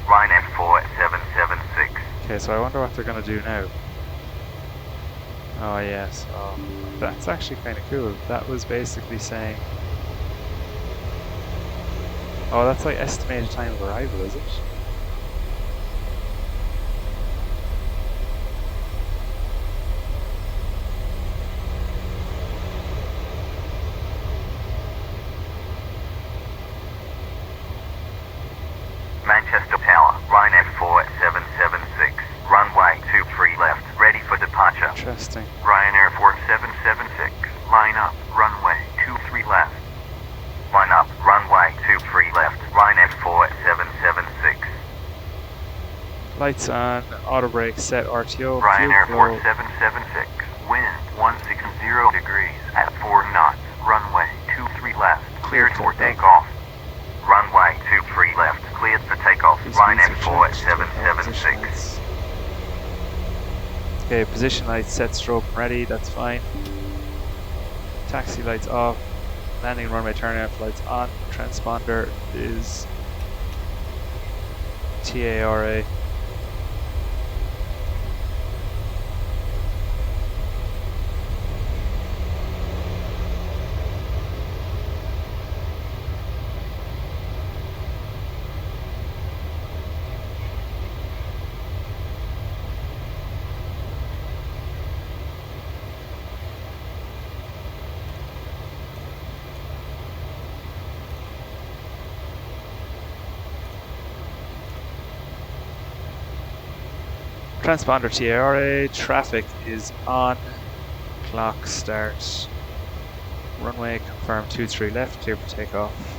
Speaker 2: Ryanair 4776.
Speaker 1: Okay, so I wonder what they're going to do now. Oh yes, oh, that's actually kind of cool. That was basically saying... Oh, that's like estimated time of arrival, is it?
Speaker 2: Manchester Tower, Ryanair 4776. Runway 23 left, ready for departure.
Speaker 1: Interesting.
Speaker 2: Ryanair 4776. Line up, runway 23 left. Line up, runway 23 left. Ryanair 4776.
Speaker 1: Lights on, auto brake set, RTO.
Speaker 2: Ryanair
Speaker 1: fuel flow.
Speaker 2: 4776. Wind 160 degrees at 4 knots. Runway 23 left. Cleared for takeoff. Runway 23 left. Cleared for takeoff. Ryanair 4776.
Speaker 1: Okay, position lights set, strobe ready, that's fine. Taxi lights off. Landing runway turnout lights on. Transponder is TARA. Transponder TARA, traffic is on, clock start, runway confirm 23 left, clear for takeoff.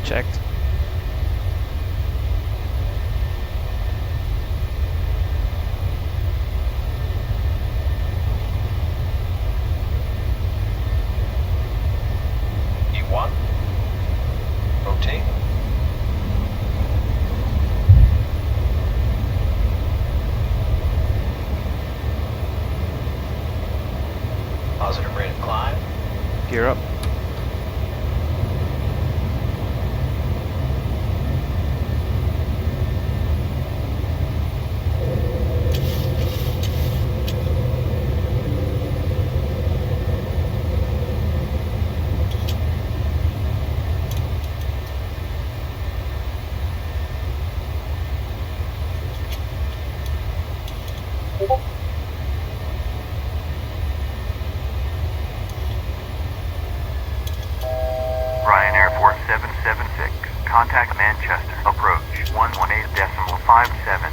Speaker 1: Checked.
Speaker 2: Manchester, approach 118.57.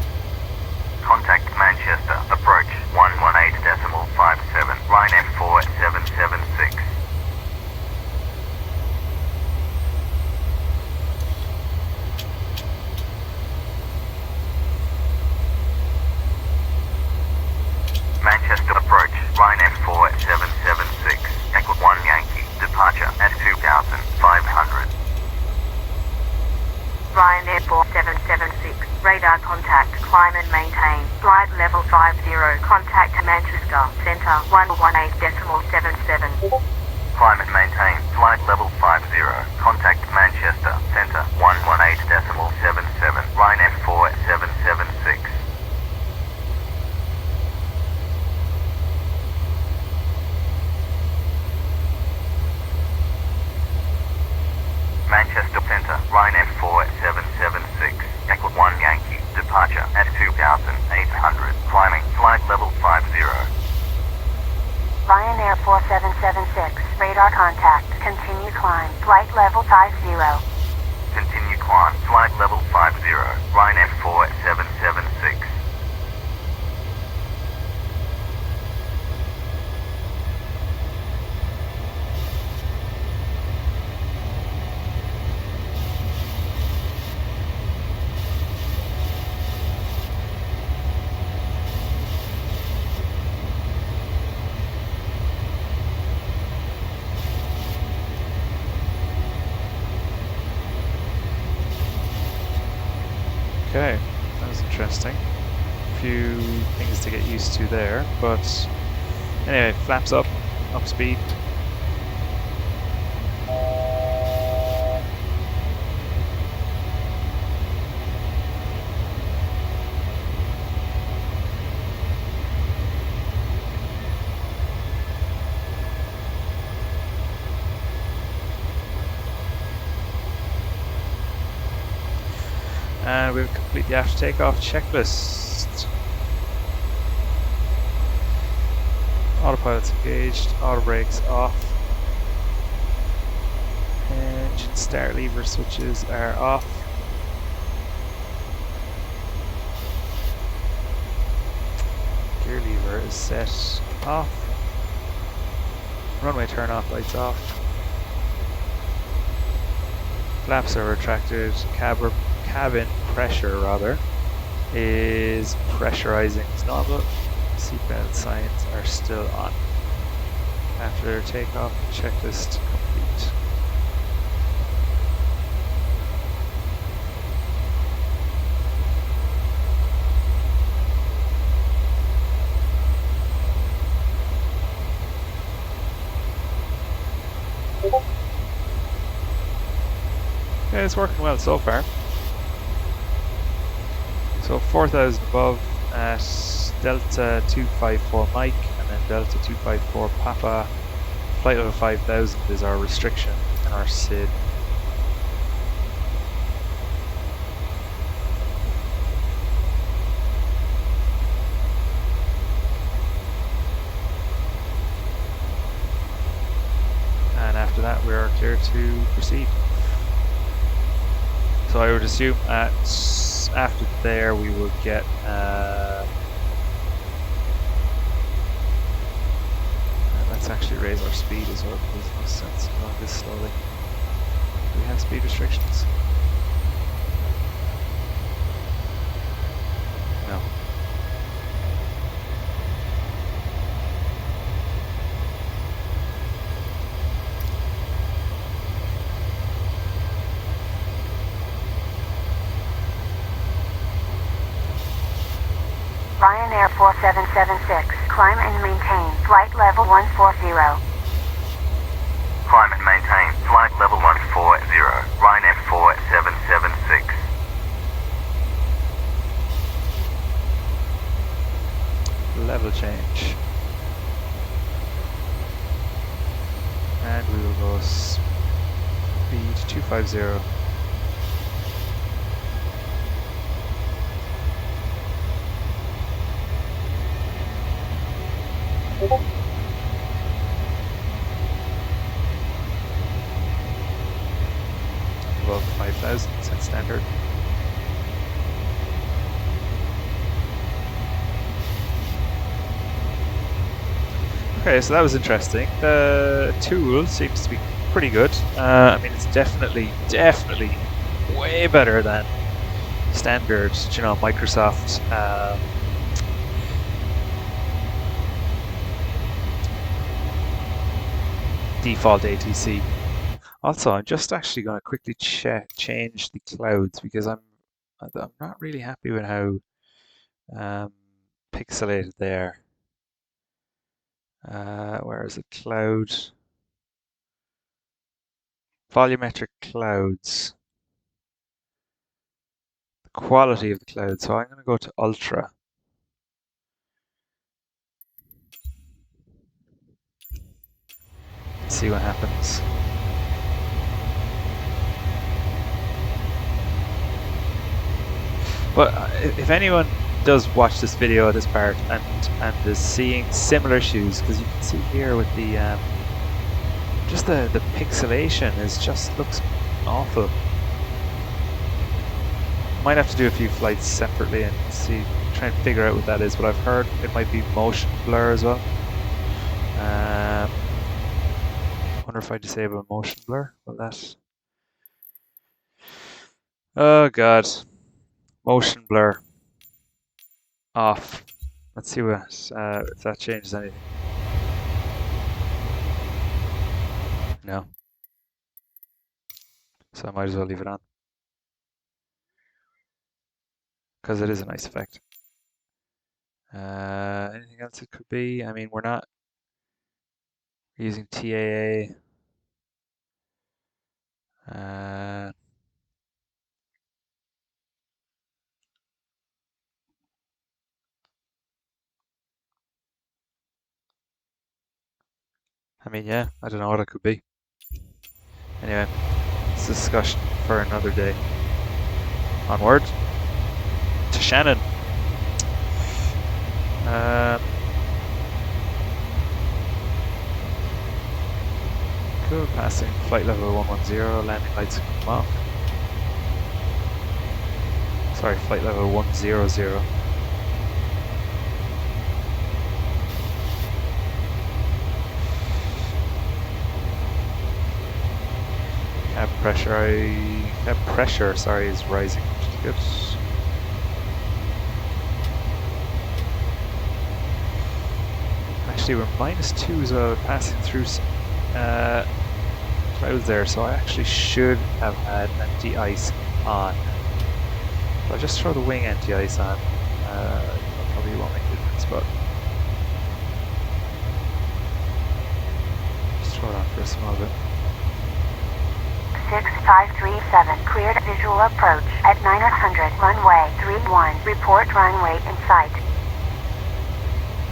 Speaker 2: Contact Manchester, approach 118.57. Ryanair 4776. Manchester approach, Ryanair 4776, Echo 1 Yankee, departure at 2,500.
Speaker 3: Ryanair 4776, radar contact, climb and maintain, flight level 50, contact Manchester, Centre 118.77.
Speaker 2: Climb and maintain, flight level 50, contact Manchester, Centre 118.77, Ryanair 4776. Manchester Centre, Ryanair 4776, Echo 1 Yankee, departure at 2,800, climbing, flight level 50.
Speaker 3: Ryanair 4776, radar contact, continue climb, flight level 50.
Speaker 2: Continue climb, flight level 50, Ryanair 4776.
Speaker 1: Okay, that was interesting. A few things to get used to there, but anyway, flaps up speed. And we'll complete the after takeoff checklist. Autopilot's engaged, auto brakes off. Engine start lever switches are off. Gear lever is set off. Runway turn off lights off. Flaps are retracted. Cabin pressure is pressurizing as normal. Seatbelt signs are still on. After takeoff, checklist complete. Okay, it's working well so far. So 4,000 above at Delta 254 Mike, and then Delta 254 Papa. Flight level 5,000 is our restriction and our SID. And after that we are clear to proceed. So I would assume after there we will get let's actually raise our speed as well, because there's no sense going this slowly. Do we have speed restrictions? No.
Speaker 3: Ryanair 4776, climb and maintain, flight level 140.
Speaker 2: Climb and maintain, flight level 140, Ryanair 4776.
Speaker 1: Level change. And we will go speed 250. Above 5,000 since standard. Okay, so that was interesting. The tool seems to be pretty good. I mean, it's definitely way better than standard, you know, Microsoft default ATC. Also, I'm just actually going to quickly change the clouds because I'm not really happy with how pixelated they are. Where is it? Cloud. Volumetric clouds. The quality of the cloud. So I'm going to go to Ultra. See what happens. But if anyone does watch this video at this part and is seeing similar issues, because you can see here with the just the pixelation is just looks awful. Might have to do a few flights separately and see, try and figure out what that is. But I've heard it might be motion blur as well. Wonder if I disable motion blur. Will that? Oh god, motion blur off. Let's see what if that changes anything. No. So I might as well leave it on. Because it is a nice effect. Anything else it could be? I mean, we're not using TAA. I mean, yeah, I don't know what it could be. Anyway, it's a discussion for another day. Onward to Shannon. Cool, passing flight level 110, landing lights come off. Sorry, flight level 100. Cab pressure, sorry, is rising, which is good. Actually, we're -2 as well, passing through clouds there, so I actually should have had anti-ice on. If I just throw the wing anti-ice on, probably won't make a difference, but just throw it on for a small bit.
Speaker 3: 6537, cleared visual approach at 900, runway 31, report runway in sight.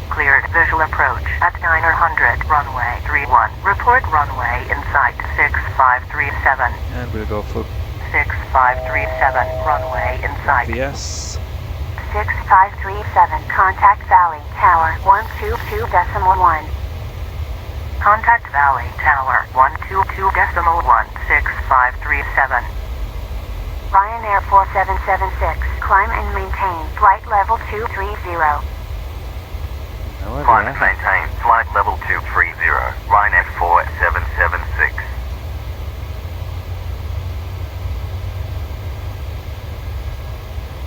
Speaker 2: Cleared visual approach at 900, runway 31, report runway in sight 6537.
Speaker 1: And we'll go for
Speaker 2: 6537, runway in sight.
Speaker 1: VS.
Speaker 3: 6537, contact Valley Tower 122.1.
Speaker 2: Contact Valley Tower 122.1, 6537.
Speaker 3: Ryanair 4776, climb and maintain flight level 230.
Speaker 2: Climb and maintain flight level 230, Ryanair 4776.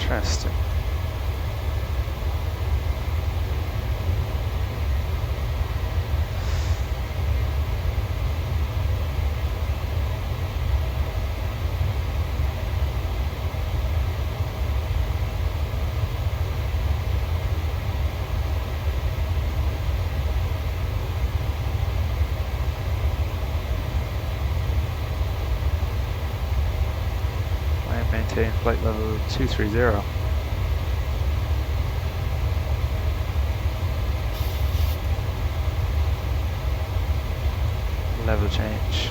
Speaker 1: Interesting. Maintain flight level 230. Level change.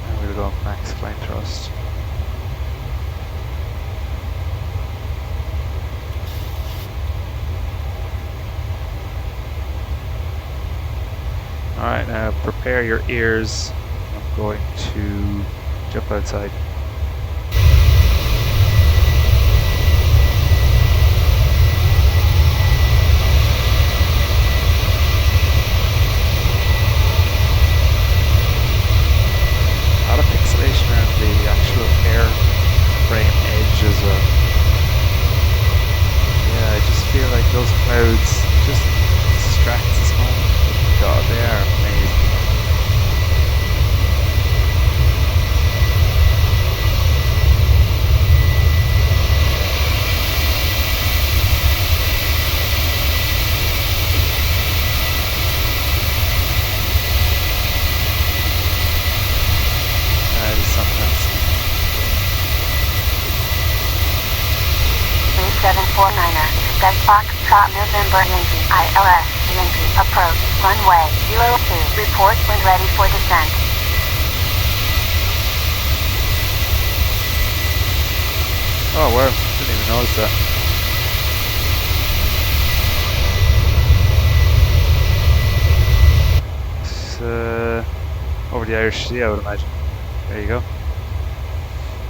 Speaker 1: And we'll go max climb thrust. Alright, now prepare your ears. going to jump outside. A lot of pixelation around the actual airframe edge as well. Yeah, I just feel like those clouds just distract us home. God, they are amazing. That is something else.
Speaker 3: 3749er, Quebec Foxtrot November Yankee, ILS, Yankee, approach, runway, 02, report when ready for descent.
Speaker 1: Oh wow, didn't even notice that. It's, over the Irish Sea, I would imagine. There you go.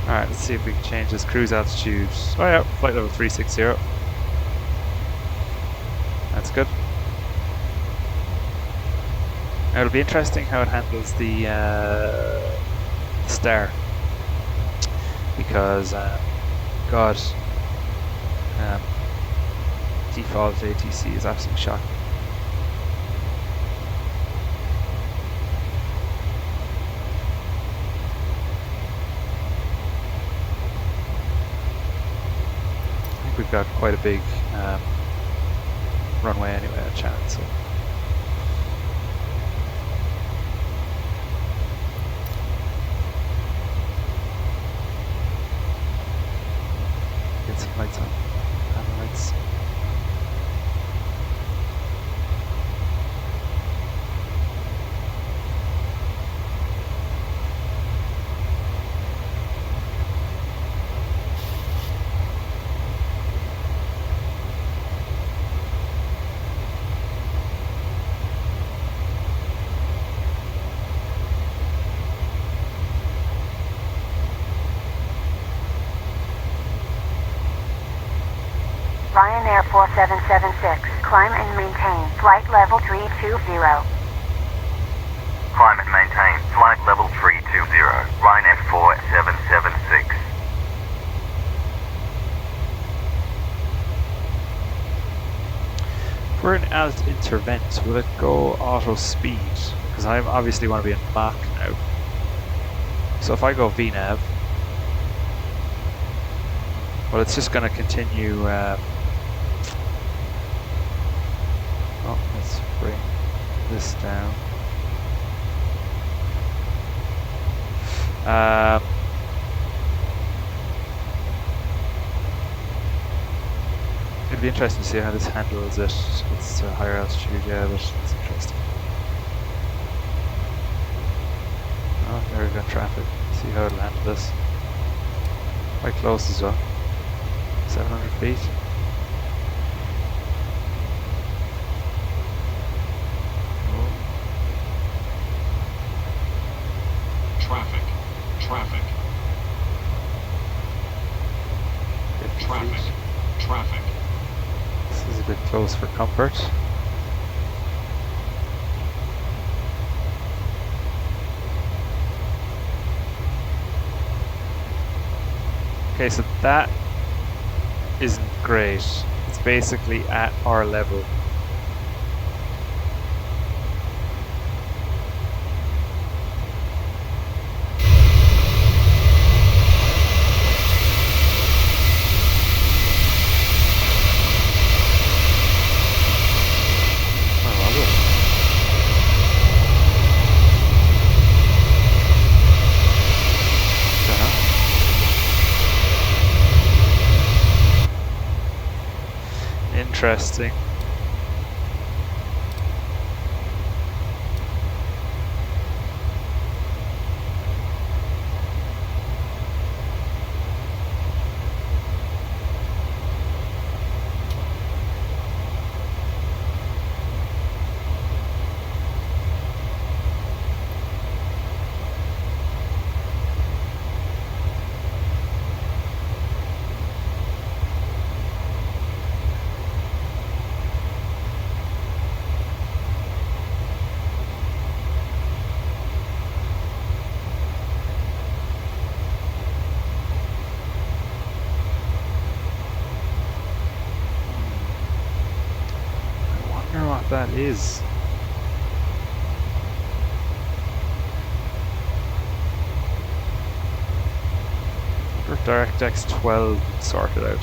Speaker 1: Alright, let's see if we can change this cruise altitude. Oh yeah, flight level 360. That's good. Now it'll be interesting how it handles the star. Because, God, default ATC is absolutely shocking. We've got quite a big runway anyway at Shannon, so get some lights on. Have the lights.
Speaker 3: Ryanair 4776, climb and maintain, flight level 320.
Speaker 2: Climb and maintain, flight level 320, Ryanair 4776.
Speaker 1: For an alt intervent, will it go auto speed? Because I obviously want to be in Mach now. So if I go VNav, well, it's just going to continue. Oh, let's bring this down. It'd be interesting to see how this handles it. It's a higher altitude, yeah, but it's interesting. Oh, there we've got traffic. See how it'll handle this. Quite close as well. 700 feet.
Speaker 7: Traffic. Traffic.
Speaker 1: 50
Speaker 7: Traffic.
Speaker 1: feet.
Speaker 7: Traffic.
Speaker 1: This is a bit close for comfort. Okay, so that isn't great. It's basically at our level. Interesting. that is. I wonder if DirectX 12 sorted out.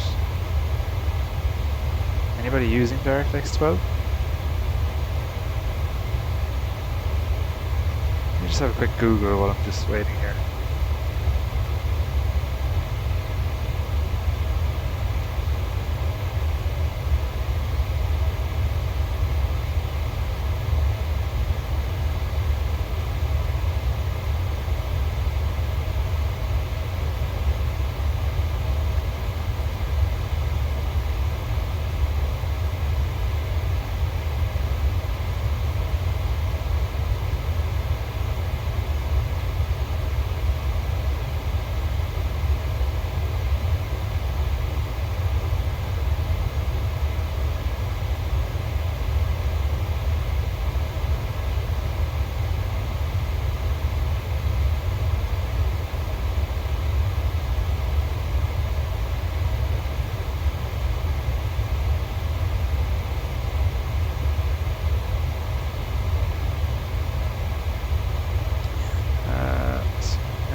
Speaker 1: Anybody using DirectX 12? Let me just have a quick Google while I'm just waiting here.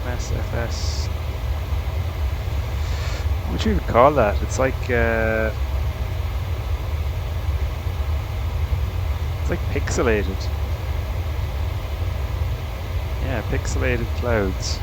Speaker 1: MSFS. What would you even call that? It's like pixelated. Yeah, pixelated clouds.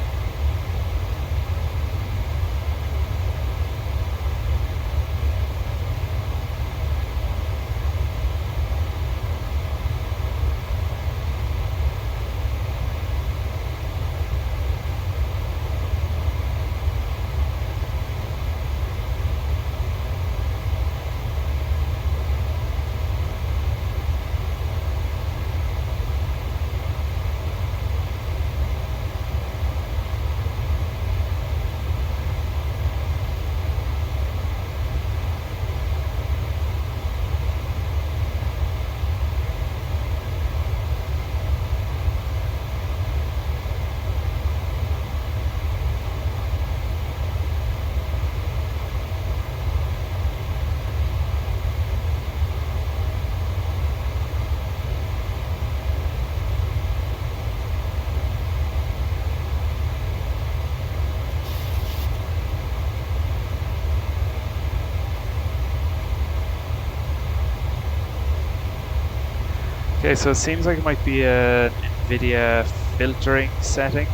Speaker 1: Okay, so it seems like it might be a Nvidia filtering setting,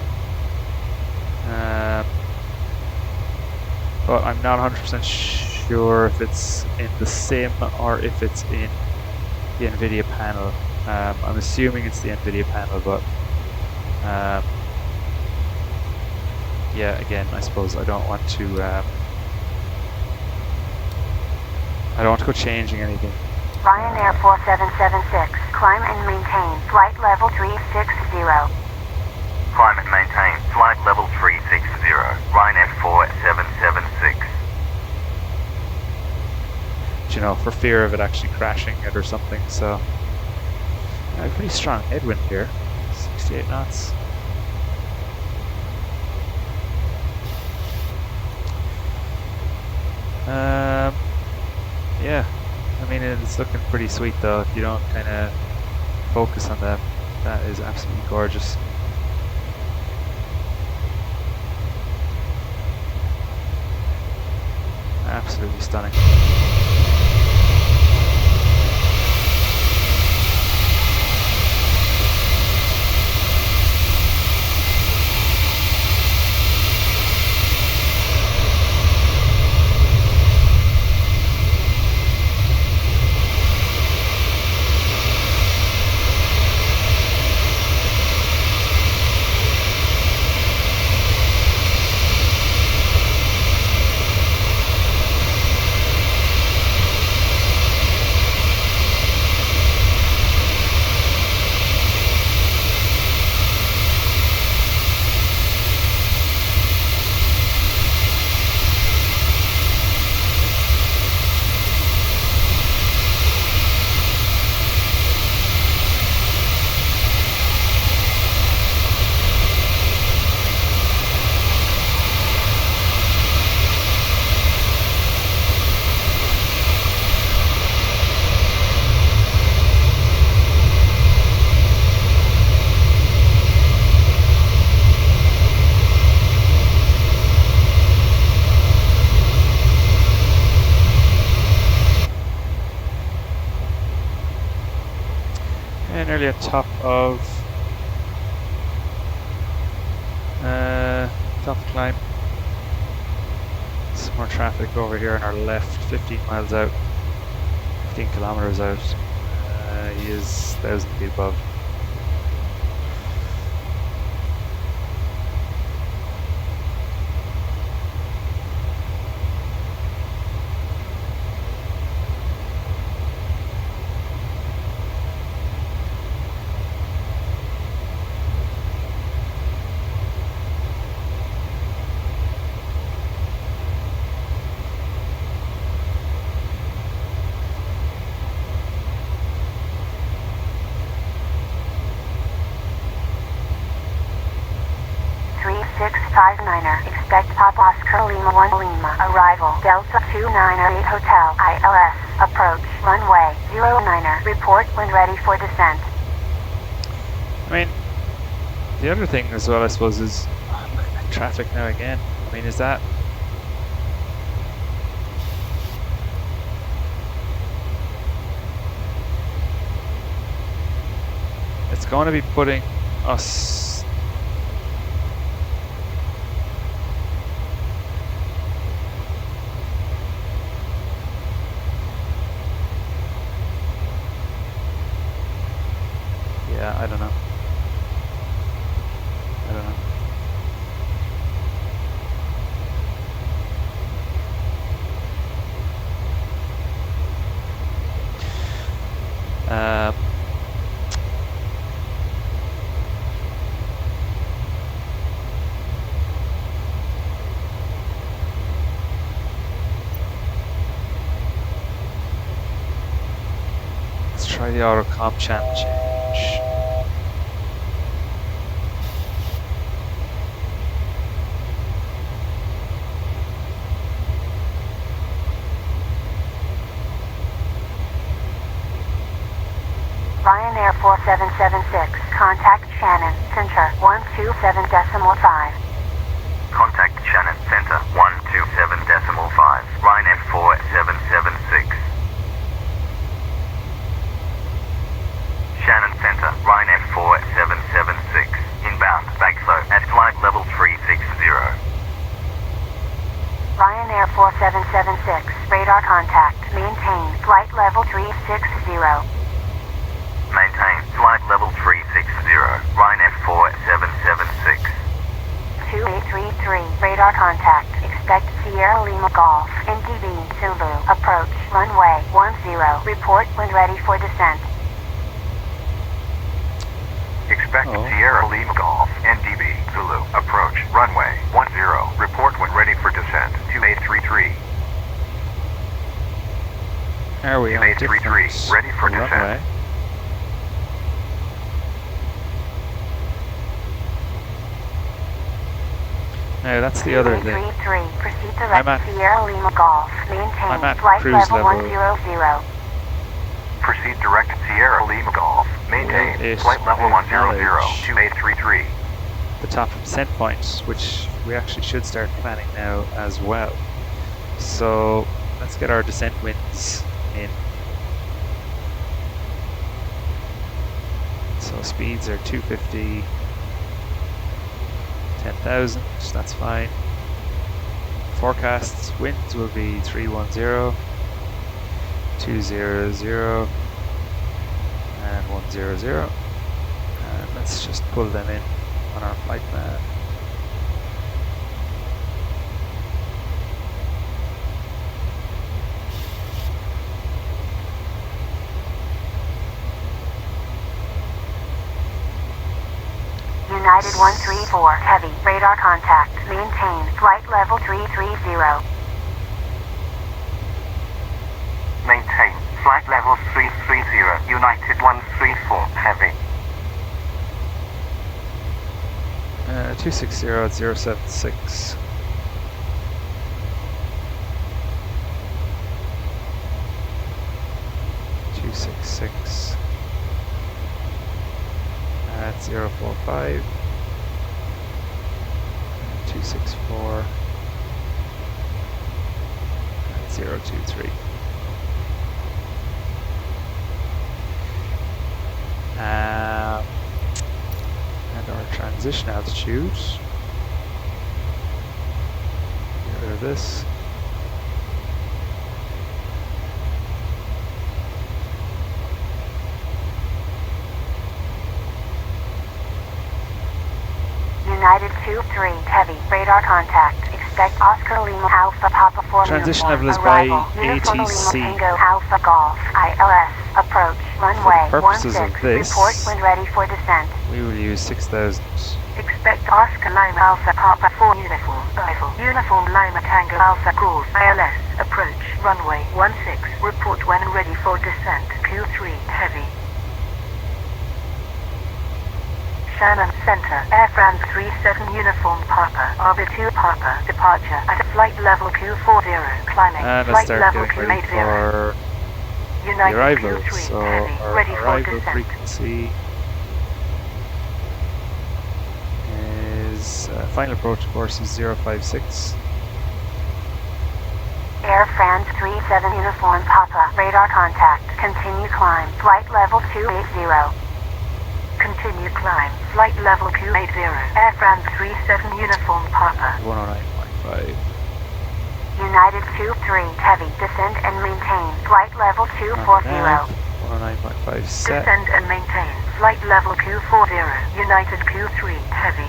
Speaker 1: but I'm not 100% sure if it's in the sim or if it's in the Nvidia panel. I'm assuming it's the Nvidia panel, but yeah, again, I suppose I don't want to go changing anything.
Speaker 3: Ryanair 4776, climb and maintain flight level 360.
Speaker 2: Climb and maintain flight level 360. Ryanair 4776.
Speaker 1: You know, for fear of it actually crashing it or something. So, a pretty strong headwind here, 68 knots. Yeah, I mean, it's looking pretty sweet though. If you don't kind of focus on that, that is absolutely gorgeous. Absolutely stunning. nearly on top of climb. Some more traffic over here on our left, 15 miles out, 15 kilometers out. He is 1,000 feet above.
Speaker 3: Expect Pop Oscar Lima 1 Lima. Arrival Delta 298 Hotel ILS. Approach runway 09er. Report when ready for descent.
Speaker 1: I mean, the other thing as well, I suppose, is looking at traffic now again. I mean, is that... It's going to be putting us... Yeah, I don't know. Let's try the auto comp channel change.
Speaker 3: Ryanair 4776. Contact Shannon. Center 127.5.
Speaker 2: Contact Shannon Center 127.5. Ryanair 4776. Shannon Center, Ryanair 4776. Inbound, backflow at flight level 360.
Speaker 3: Ryanair 4776. Radar contact. Maintain flight level 360.
Speaker 2: Maintain flight level 360. Ryanair 4776.
Speaker 3: 2833. Radar contact. Expect Sierra Lima Golf. NDB Zulu. Approach runway 10. Report when ready for descent.
Speaker 2: Expect Sierra Lima Golf. NDB Zulu. Approach runway 10. Report when ready for descent. 2833.
Speaker 1: Are we on
Speaker 2: 2833. Ready for descent.
Speaker 1: Runway? No, that's the other thing.
Speaker 3: 2833. Proceed direct Sierra Lima Golf. Maintain flight level 100.
Speaker 2: Proceed direct Sierra Lima Golf. Maintain flight level 100. 2833.
Speaker 1: The top descent point, which we actually should start planning now as well. So let's get our descent winds in. So speeds are 250, 10,000, that's fine. Forecasts winds will be 310, 200, and 100. And let's just pull them in on our flight plan.
Speaker 3: United 134, heavy, radar contact, maintain, flight level 330.
Speaker 2: Maintain flight level 330. United 134, heavy.
Speaker 1: 260 at 076. At 045, 264, and 023. And our transition altitude. Get rid of this.
Speaker 3: United 2-3, heavy, radar contact. Expect Oscar Lima Alpha Papa 4
Speaker 1: Transition
Speaker 3: uniform.
Speaker 1: level is by
Speaker 3: Arrival. Uniform Lima
Speaker 1: ATC.
Speaker 3: Tango Alpha Golf. ILS. Approach. Runway
Speaker 1: purposes of
Speaker 3: 16.
Speaker 1: this,
Speaker 3: Report when ready for descent.
Speaker 1: We will use 6,000.
Speaker 3: Expect Oscar Lima Alpha Papa 4 uniform. Arrival. Uniform Lima Tango Alpha Golf. ILS. Approach. Runway 16. Report when ready for descent. Q3, heavy. Shannon Center, Air France 37 Uniform Papa, Orbit 2 Papa, departure at flight level Q40, climbing,
Speaker 1: And let's
Speaker 3: flight
Speaker 1: start
Speaker 3: level
Speaker 1: getting
Speaker 3: Q80,
Speaker 1: ready for the
Speaker 3: United
Speaker 1: arrival.
Speaker 3: Q3,
Speaker 1: So
Speaker 3: heavy,
Speaker 1: our
Speaker 3: ready for
Speaker 1: arrival
Speaker 3: descent.
Speaker 1: frequency is final approach course is 056.
Speaker 3: Air France 37 Uniform Papa, radar contact, continue climb, flight level 280. Continue climb, flight level Q80, Air France 37 Uniform Papa.
Speaker 1: 109.5.
Speaker 3: United 2-3, heavy, descend and maintain, flight level 240.
Speaker 1: 109.5 set.
Speaker 3: Descend and maintain, flight level Q40, United Q3, heavy.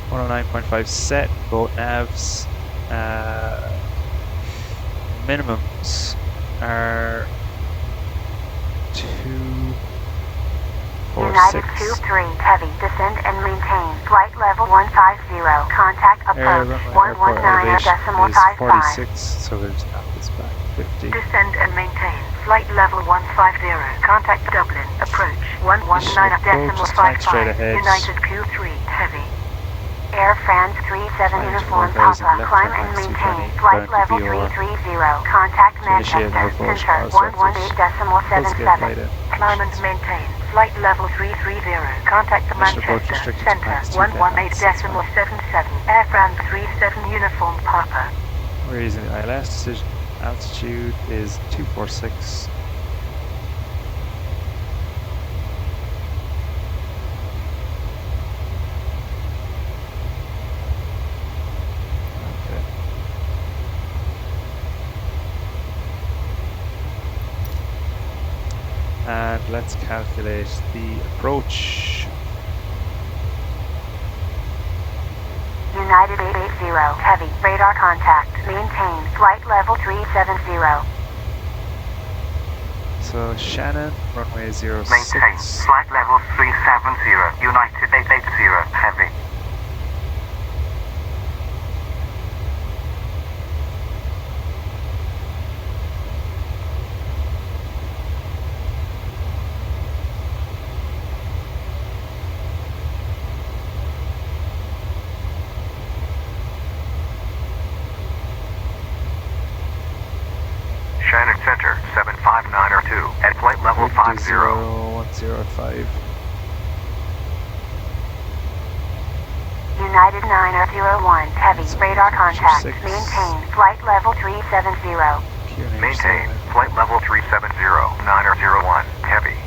Speaker 1: 109.5 set, both navs. Minimums are 246.
Speaker 3: United 2-3, heavy, descend and maintain, flight level 150, contact approach,
Speaker 1: Airport
Speaker 3: 119.55.
Speaker 1: elevation is 46, so we'll just knock this back 50.
Speaker 3: Descend and maintain, flight level 150, contact Dublin, approach, 119.55,
Speaker 1: ahead.
Speaker 3: United Q3, heavy. Air France 37
Speaker 1: Climb to
Speaker 3: Uniform
Speaker 1: 4000,
Speaker 3: Papa,
Speaker 1: left
Speaker 3: climb
Speaker 1: turn
Speaker 3: and
Speaker 1: max
Speaker 3: maintain,
Speaker 1: 220,
Speaker 3: flight
Speaker 1: current
Speaker 3: level
Speaker 1: VOR.
Speaker 3: 330, contact
Speaker 1: Initiate
Speaker 3: Manchester,
Speaker 1: no force
Speaker 3: center,
Speaker 1: power structures.
Speaker 3: 118.77,
Speaker 1: flight in.
Speaker 3: climb and maintain, flight level 330, contact
Speaker 1: Mission approach
Speaker 3: Manchester,
Speaker 1: restricted to
Speaker 3: center,
Speaker 1: max
Speaker 3: 118.77, Air France 37 Uniform Papa.
Speaker 1: We're using the ILS decision. Altitude is 246. Okay. And let's calculate the approach.
Speaker 3: United 880, heavy, radar contact, maintain, flight level 370.
Speaker 1: So Shannon, runway 06.
Speaker 2: Maintain, flight level 370, United 880, heavy. Shannon Center, 75902, at flight level 50.
Speaker 1: 105.
Speaker 3: United 901, heavy,
Speaker 1: That's
Speaker 3: radar contact,
Speaker 1: 6.
Speaker 3: maintain, flight level 370.
Speaker 1: QNH
Speaker 2: Maintain,
Speaker 1: 7,
Speaker 2: flight level 370, 901, heavy.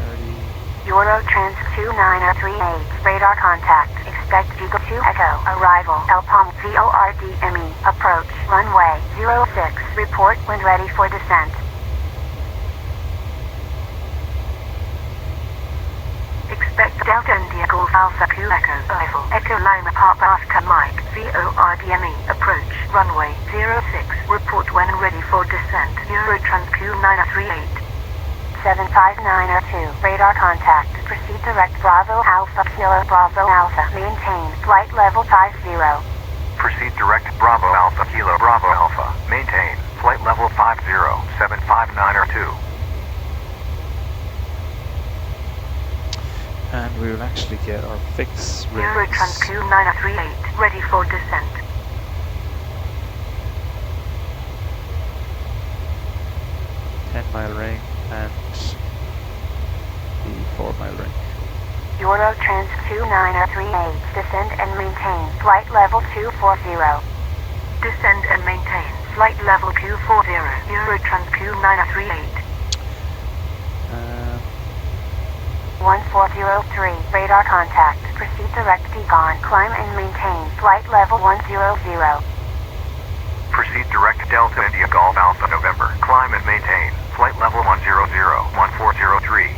Speaker 1: 30.
Speaker 3: Eurotrans 29038, radar contact, expect Vigo 2 Echo, arrival, El Palm, VORDME, approach, runway 06, report when ready for descent. Expect Delta India Golf Alpha Q Echo, arrival, Echo Lima Papa Oscar Mike, VORDME, approach, runway 06, report when ready for descent, Eurotrans Q938. 75902, radar contact, proceed direct Bravo Alpha Kilo Bravo Alpha, maintain, flight level 50.
Speaker 2: Proceed direct Bravo Alpha Kilo Bravo Alpha, maintain, flight level 50, 75902.
Speaker 1: And we will actually get our fix
Speaker 3: Eurotrans
Speaker 1: rings.
Speaker 3: Q938, ready for descent.
Speaker 1: Mile ring and the 4-mile ring.
Speaker 3: Eurotrans 29038, descend and maintain, flight level 240. Descend and maintain, flight level Q40, Eurotrans Q938. 1403, radar contact. Proceed direct decon. Climb and maintain flight level 100.
Speaker 5: Proceed direct Delta India Golf Alpha November. Climb and maintain flight level 100, 1403.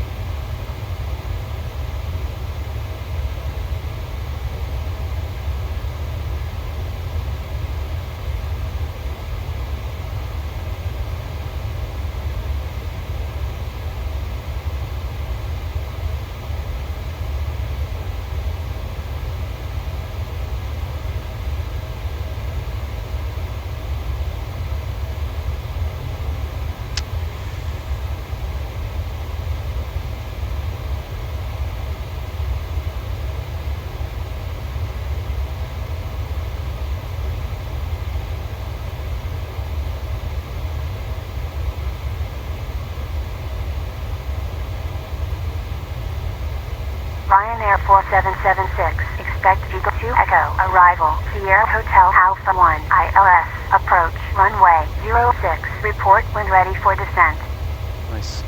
Speaker 3: Ryanair 4776, expect Eagle 2 Echo, arrival, Sierra Hotel Alpha 1, ILS, approach, runway 06, report when ready for descent.
Speaker 1: Nice.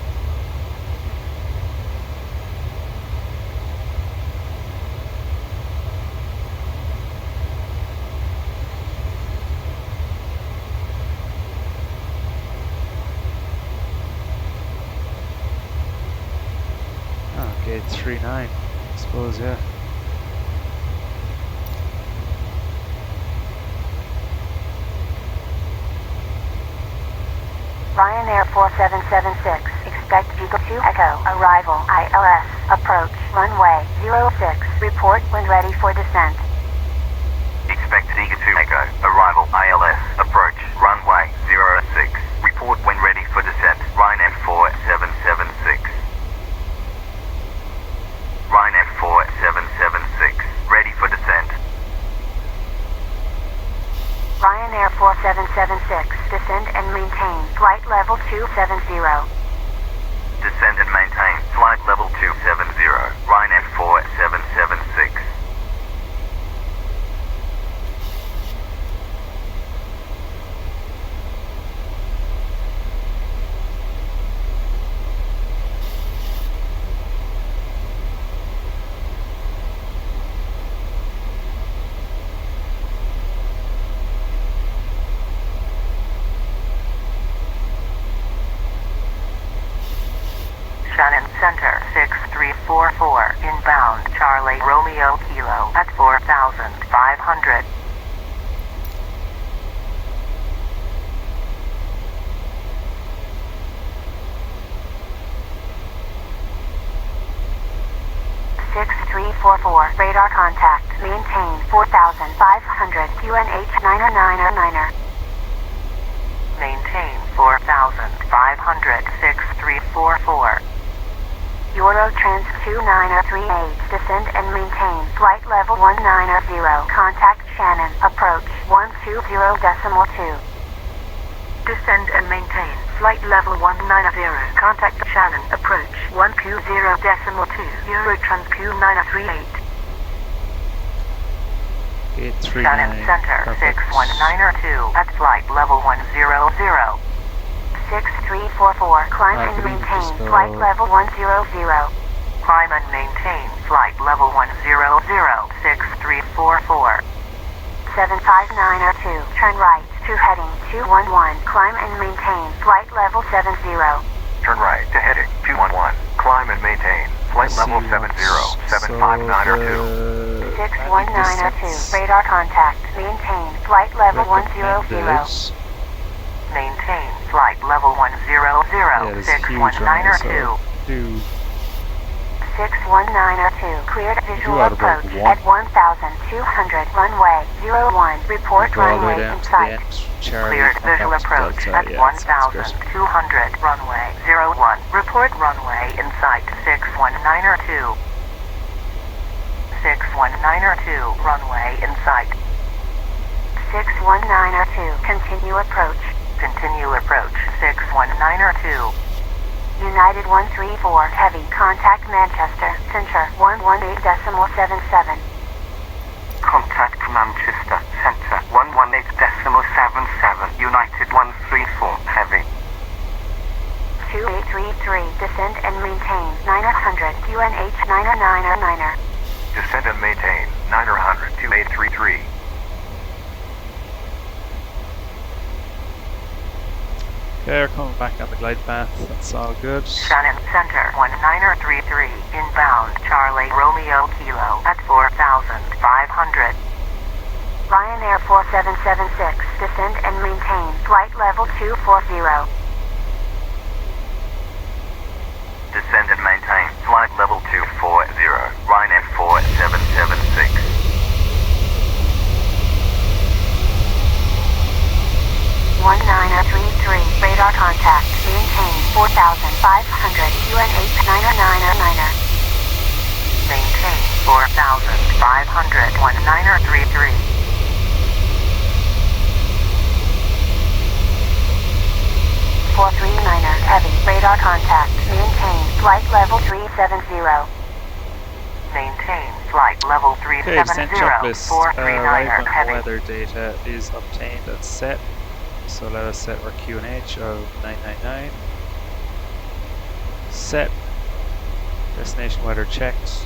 Speaker 1: Okay, 39. I suppose, yeah.
Speaker 3: Ryanair 4776, expect Eagle 2 Echo, arrival, ILS, approach, runway 06, report when ready for descent.
Speaker 2: Expect Eagle 2 Echo, arrival, ILS, approach, runway 06, report when ready for descent, Ryanair 4776. Ryanair 4776, ready for descent.
Speaker 3: Ryanair 4776, descend and maintain flight level 270.
Speaker 2: Descend and maintain flight level 270, Ryanair 4776.
Speaker 3: Shannon Center 6344, inbound Charlie Romeo Kilo at 4,500. Radar contact. Maintain 4,500 QNH 909er. Maintain 4,500 6344. Eurotrans 2938, descend and maintain flight level 190. Contact Shannon, approach 120.2. Descend and maintain flight level 190. Contact Shannon, approach 120.2. Eurotrans 2938. Shannon Center 6192 at flight level 100. 6344, climb and maintain flight level 100. Climb and maintain flight level 100, 6344. 75902, turn right to heading 211, climb and maintain flight level 70.
Speaker 5: Turn right to heading 211, climb and maintain flight level 70, 75902.
Speaker 3: 61902, radar contact, maintain flight level 100. Maintain flight level 100, 61902. 61902, cleared visual approach at 1,200, runway 01, report runway in sight. Cleared visual approach at 1,200, runway 01, report runway in sight. 61902. 61902, runway in sight. 61902, continue approach. Continue approach, 61902. United 134, heavy, contact Manchester, Center 118.77.
Speaker 2: Contact Manchester, Center 118.77, United 134, heavy.
Speaker 3: 2833, descend and maintain 900 QNH 909er.
Speaker 5: Descend and maintain 900 2833.
Speaker 1: Okay, we're coming back on the glide path. That's all good.
Speaker 8: Shannon Center 1933, inbound Charlie Romeo Kilo at 4,500.
Speaker 3: Ryanair 4776, descend and maintain flight level 240.
Speaker 2: Descend and maintain flight level 240. Ryanair 4776.
Speaker 3: 1933, radar contact, maintain 4,500 QNH 909er.
Speaker 8: Maintain 4,500 1933.
Speaker 3: 439er, heavy, radar contact, maintain flight level 370.
Speaker 8: Maintain flight level
Speaker 1: Okay,
Speaker 8: 370.
Speaker 1: descent checklist.
Speaker 8: 439er,
Speaker 1: Arrival
Speaker 8: heavy.
Speaker 1: weather data is obtained and set. So let us set our QNH of 999. Set. Destination weather checked.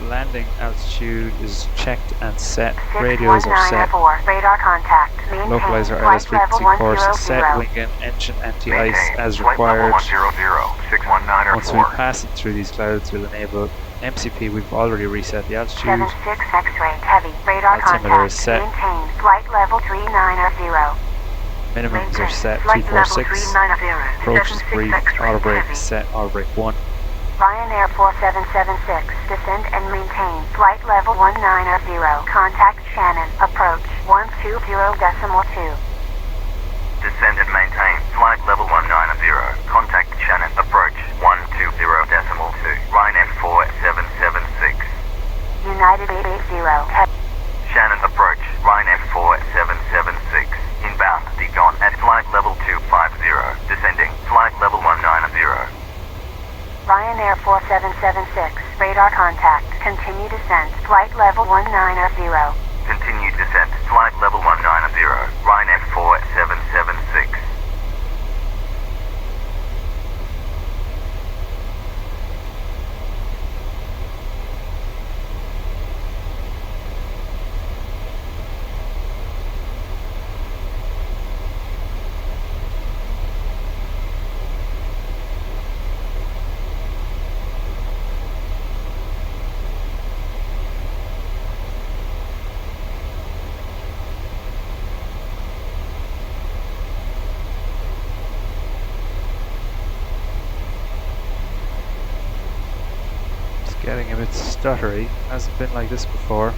Speaker 1: Landing altitude is checked and set. Radios are set.
Speaker 3: 6194, radar contact, maintain
Speaker 1: Localizer
Speaker 3: flight
Speaker 1: ILS
Speaker 3: level
Speaker 1: frequency course
Speaker 3: 100.
Speaker 1: set. Wing and engine anti-ice
Speaker 5: Maintain
Speaker 1: as
Speaker 5: flight level
Speaker 1: required.
Speaker 5: 100 619
Speaker 1: Once we pass it through these clouds, we'll enable MCP. We've already reset the altitude.
Speaker 3: 76 X-ray, heavy, radar
Speaker 1: Altimeter
Speaker 3: contact,
Speaker 1: is set.
Speaker 3: maintain flight level 390.
Speaker 1: Minimums are set.
Speaker 8: Flight level
Speaker 1: 246.
Speaker 8: 390.
Speaker 1: Approach is
Speaker 8: 76
Speaker 1: brief.
Speaker 8: X-ray,
Speaker 1: Auto brake
Speaker 8: heavy.
Speaker 1: set. Auto brake 1.
Speaker 3: Ryanair 4776, descend and maintain flight level 190. Contact Shannon, approach 120.2.
Speaker 2: Descend and maintain flight level 190. Contact Shannon. Approach 120.2. Ryanair 4776.
Speaker 3: United 880, heavy.
Speaker 2: Shannon approach. Ryanair 4776. Inbound. Degon at flight level 250. Descending. Flight level 190.
Speaker 3: Ryanair 4776, radar contact, continue descent, flight level 190.
Speaker 2: Continue descent. Flight level 190. Ryanair 4776.
Speaker 1: Getting a bit stuttery. Hasn't been like this before.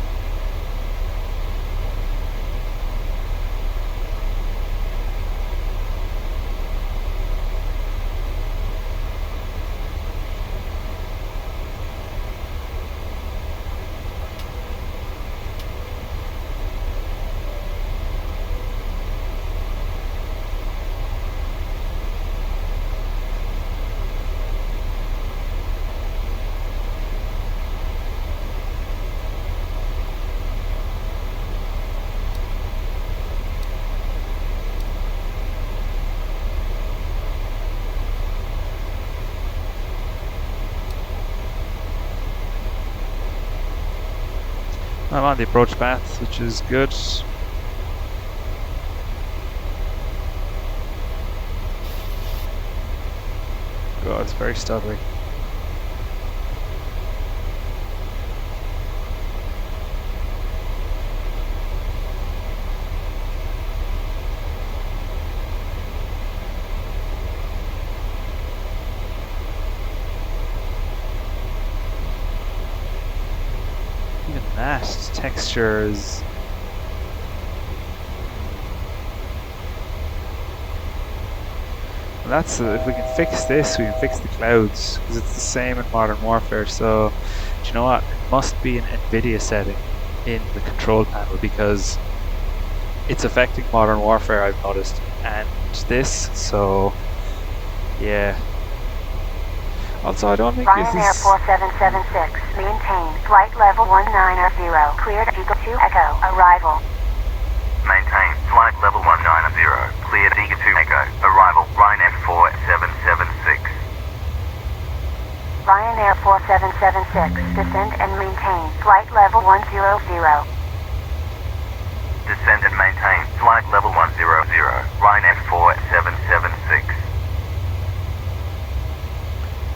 Speaker 1: I'm on the approach path, which is good. God, it's very stuttery. That texture is well, that's if we can fix this, we can fix the clouds because it's the same in Modern Warfare. So, do you know what? It must be an Nvidia setting in the control panel because it's affecting Modern Warfare. I've noticed, and this. So, yeah. Also, I don't think this
Speaker 3: Ryanair
Speaker 1: is...
Speaker 3: 4776, maintain flight level 190, cleared Eagle 2 Echo, arrival.
Speaker 2: Maintain flight level 190. Cleared Eagle 2 Echo. Arrival. Ryanair 4776.
Speaker 3: Ryanair 4776, descend and maintain flight level 100.
Speaker 2: Descend and maintain flight level 100. Ryanair 4776.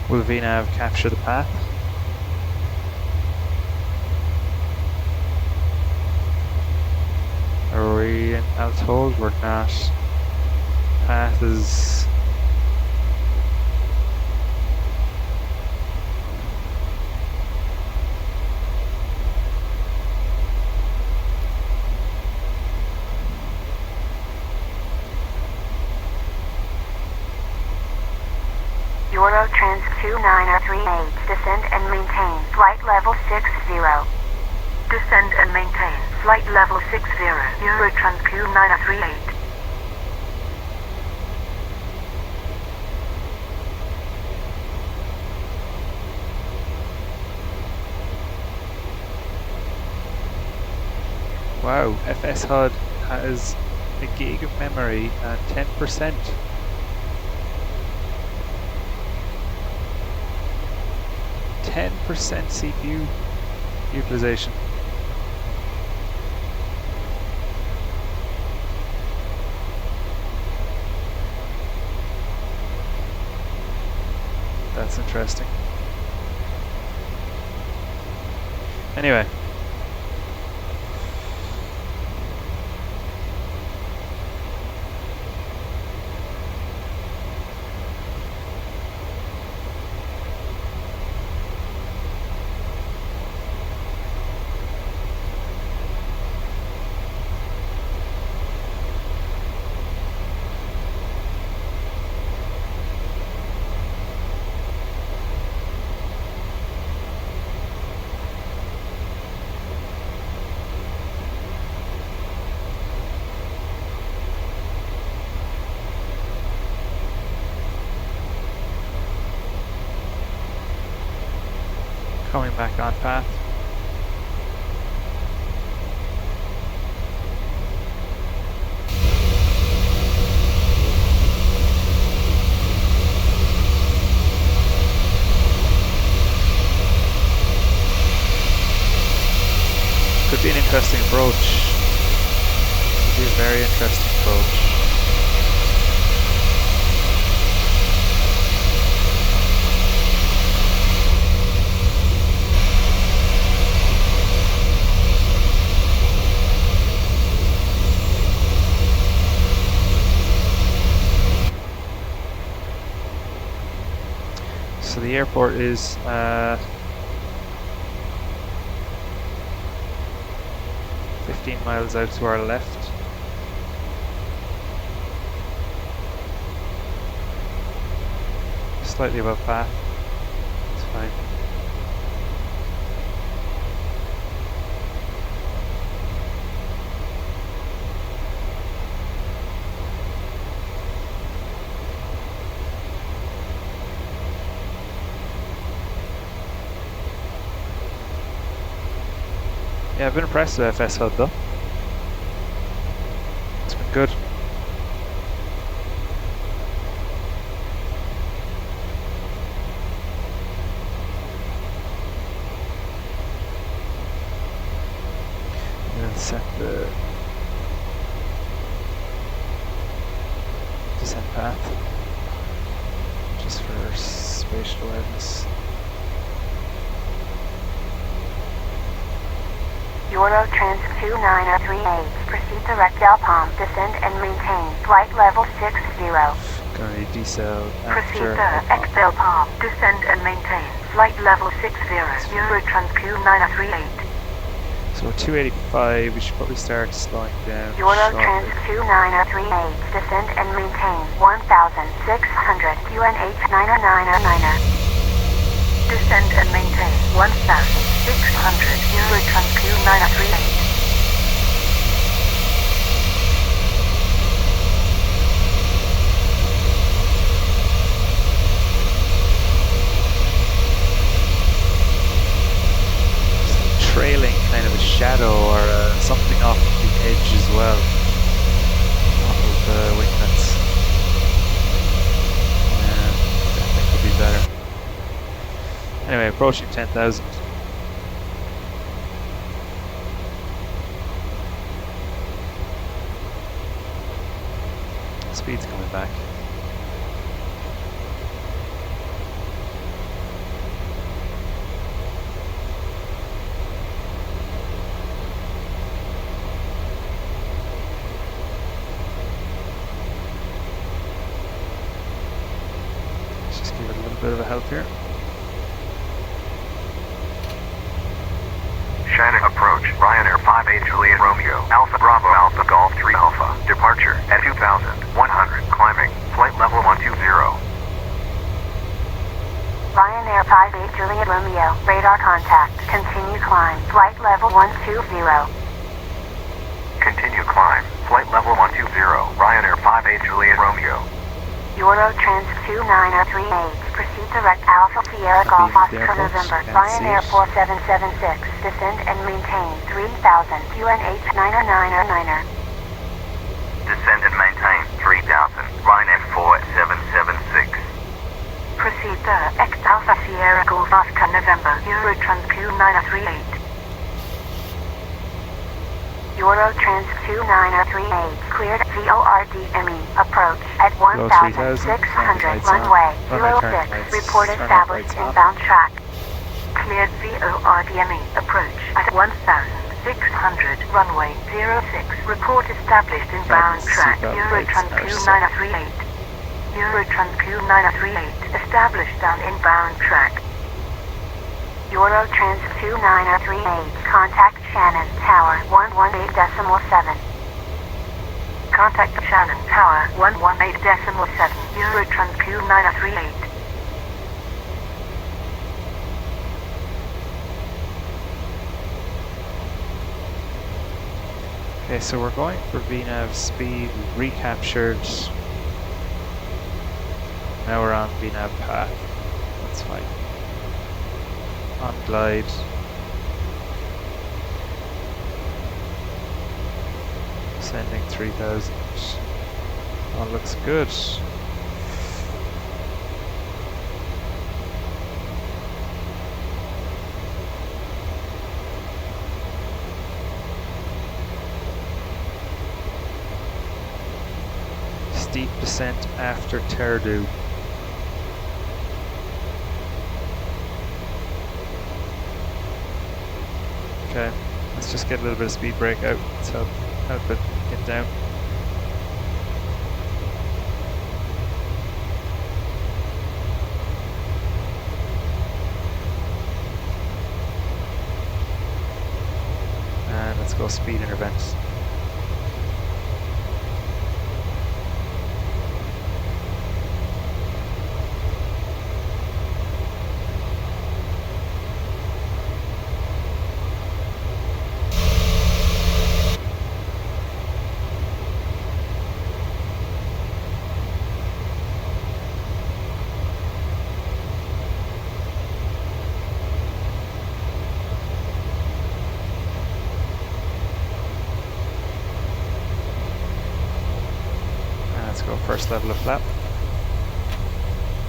Speaker 1: Will VNav capture the path? Are we in altitude? We're not. Path is.
Speaker 3: Eurotrans 2938, descend and maintain flight level 60.
Speaker 8: Descend and maintain flight level 60. Eurotrans Q938.
Speaker 1: Wow, FSHud has a gig of memory and 10%. CPU utilization. That's interesting. Anyway. Coming back on path. Could be an interesting approach. Could be a very interesting approach. So the airport is 15 miles out to our left. Slightly above path. It's fine. Yeah, I've been impressed with FSHud though. It's been good. And then set the descent path just for spatial awareness.
Speaker 3: Eurotrans 2938, proceed direct Alpam, descend and maintain flight level 60.
Speaker 1: Gonna need decel
Speaker 8: Proceed
Speaker 1: after.
Speaker 8: direct Alpam, descend and maintain flight level 60. Eurotrans Q938.
Speaker 1: So we're 285, we should probably start slowing down.
Speaker 3: Eurotrans
Speaker 1: shortly.
Speaker 3: 2938, descend and maintain 1,600 QNH 909er.
Speaker 8: Descend and maintain 1,600 Eurotrans Q938.
Speaker 1: Trailing kind of a shadow or something off the edge as well, off of the wing nuts. Yeah, that could be better. Anyway, approaching 10,000. Speed's coming back. Let's just give it a little bit of a help here.
Speaker 5: Shannon approach, Ryanair 58 Juliet Romeo, Alpha Bravo Alpha Golf 3 Alpha, departure at 2,100, climbing, flight level 120.
Speaker 3: Ryanair 58 Juliet Romeo, radar contact, continue climb, flight level 120.
Speaker 5: Continue climb, flight level 120, Ryanair 58 Juliet Romeo.
Speaker 3: Eurotrans 2938, proceed direct Alpha Sierra Golf Oscar November, Ryanair 4776, descend and maintain 3000, UNH 909er.
Speaker 2: Descend and maintain 3000, Ryanair 4776.
Speaker 8: Proceed direct Alpha Sierra Golf Oscar November, Eurotrans Q938.
Speaker 3: Eurotrans 2938, cleared VORDME, approach at 1,600, runway 06, report established inbound track.
Speaker 8: Cleared VORDME, approach at 1,600, runway 06, report established inbound track. Eurotrans Q938. Eurotrans Q938, established on inbound track.
Speaker 3: Eurotrans 2938, contact Shannon, Tower 118.7.
Speaker 8: Contact Shannon, Tower 118.7, Eurotrans Q938.
Speaker 1: Okay, so we're going for VNAV speed, recaptured. Now we're on VNAV path. That's fine. On glide. Sending 3000. All looks good. Steep descent after Terdu. Okay, let's just get a little bit of speed brake out. Let's help it get down. And let's go speed intervent. First level of flap.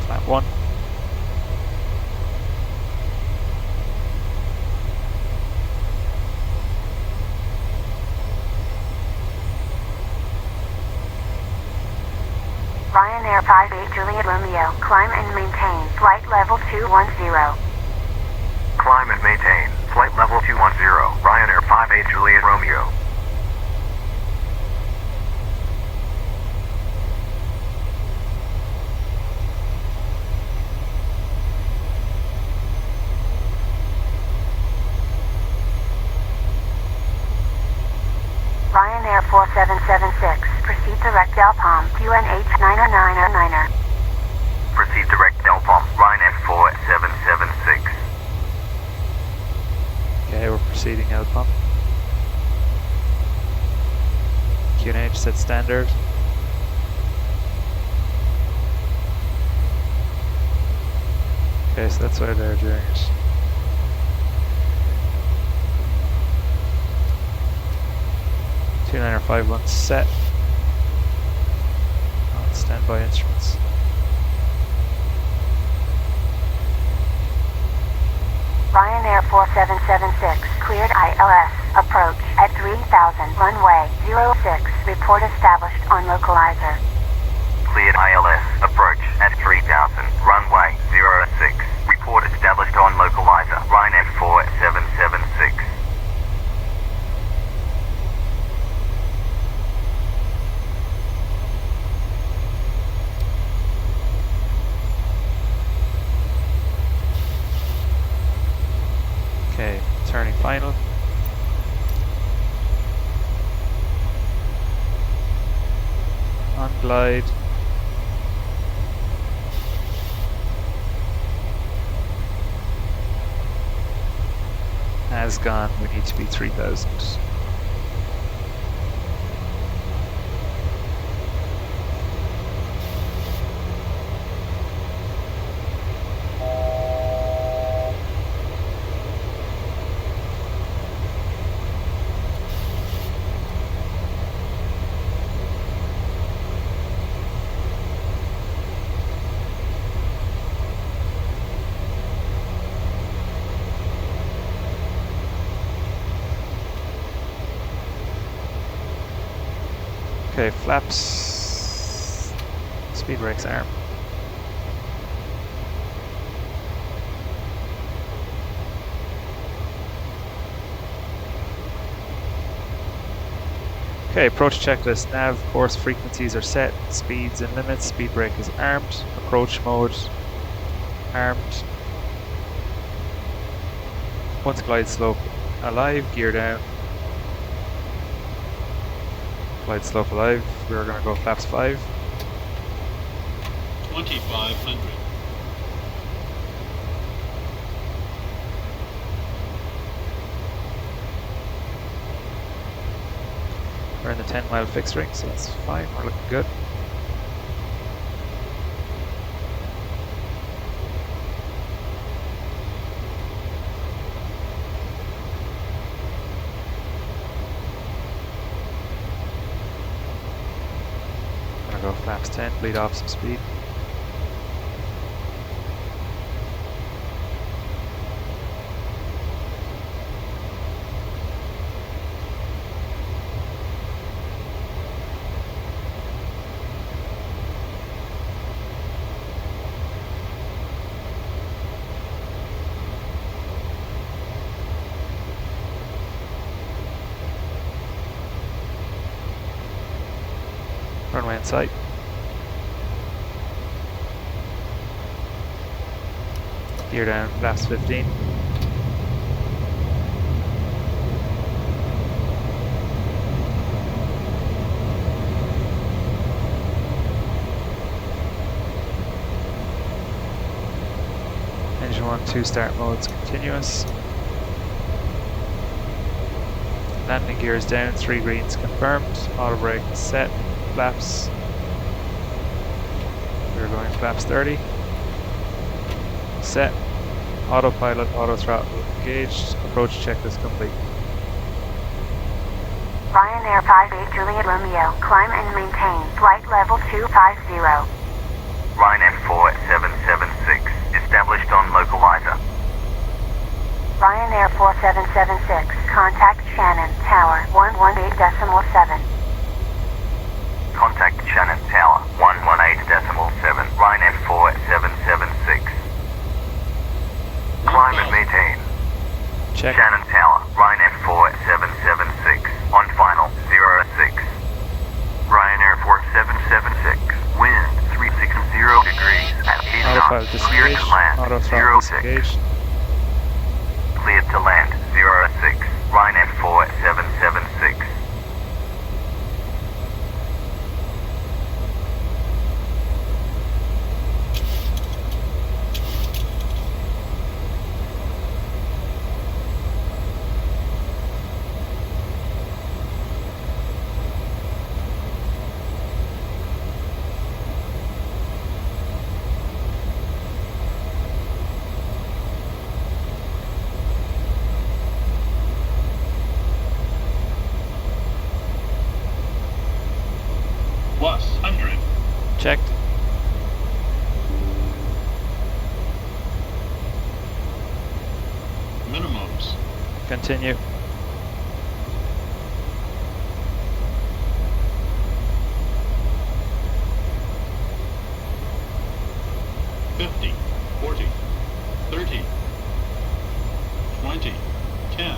Speaker 1: Flap 1.
Speaker 3: Ryanair 58 Juliet Romeo, climb and maintain, flight level 210.
Speaker 5: Climb and maintain, flight level 210, Ryanair 58 Juliet Romeo.
Speaker 3: Ryanair 4776, proceed direct Delpom, UNH 909er.
Speaker 2: Proceed direct Delpom, Ryanair 4776.
Speaker 1: Okay, we're proceeding Delpom. QNH set standard. Okay, so that's why they're doing it. Two-niner 5-1 set. On standby instruments.
Speaker 3: Ryanair 4776, cleared ILS, approach at 3000, runway 06, report established on localizer.
Speaker 2: Cleared ILS, approach at 3000, runway 06, report established on localizer, Ryanair 4776.
Speaker 1: Okay, turning final. On glide. Has gone, we need to be 3000. Okay, flaps, speed brakes arm. Okay, approach checklist. Nav, course frequencies are set, speeds and limits, speed brake is armed, approach mode armed. Once glide slope alive, gear down. Glide slope alive, we're going to go flaps 5.
Speaker 7: 2500.
Speaker 1: We're in the 10-mile fixed ring, so that's fine, we're looking good. Go flaps 10, bleed off some speed. Runway in sight. Gear down, flaps 15. Engine 1, 2 start modes continuous. Landing gears down, 3 greens confirmed. Auto brake set. Flaps. We're going flaps 30. Set. Autopilot, auto throttle engaged. Approach checklist complete.
Speaker 3: Ryanair 58 Juliet Romeo, climb and maintain flight level 250.
Speaker 2: Ryanair 4776, established on localizer.
Speaker 3: Ryanair 4776, contact Shannon, tower 118.7.
Speaker 2: Contact Shannon Tower 118.7, Ryanair 4776. Climb and maintain.
Speaker 1: Check.
Speaker 2: Shannon Tower, Ryanair 4776, on final 06.
Speaker 5: Ryanair 4776, wind 360 degrees at 8
Speaker 1: Autopilot
Speaker 5: knots, cleared
Speaker 1: disengaged.
Speaker 5: to land
Speaker 1: Auto throttle
Speaker 5: 06.
Speaker 1: disengaged.
Speaker 2: Cleared to land 06, Ryanair 4776.
Speaker 7: Plus 100.
Speaker 1: Checked. Continue.
Speaker 7: Fifty, 40, 30, 20, 10.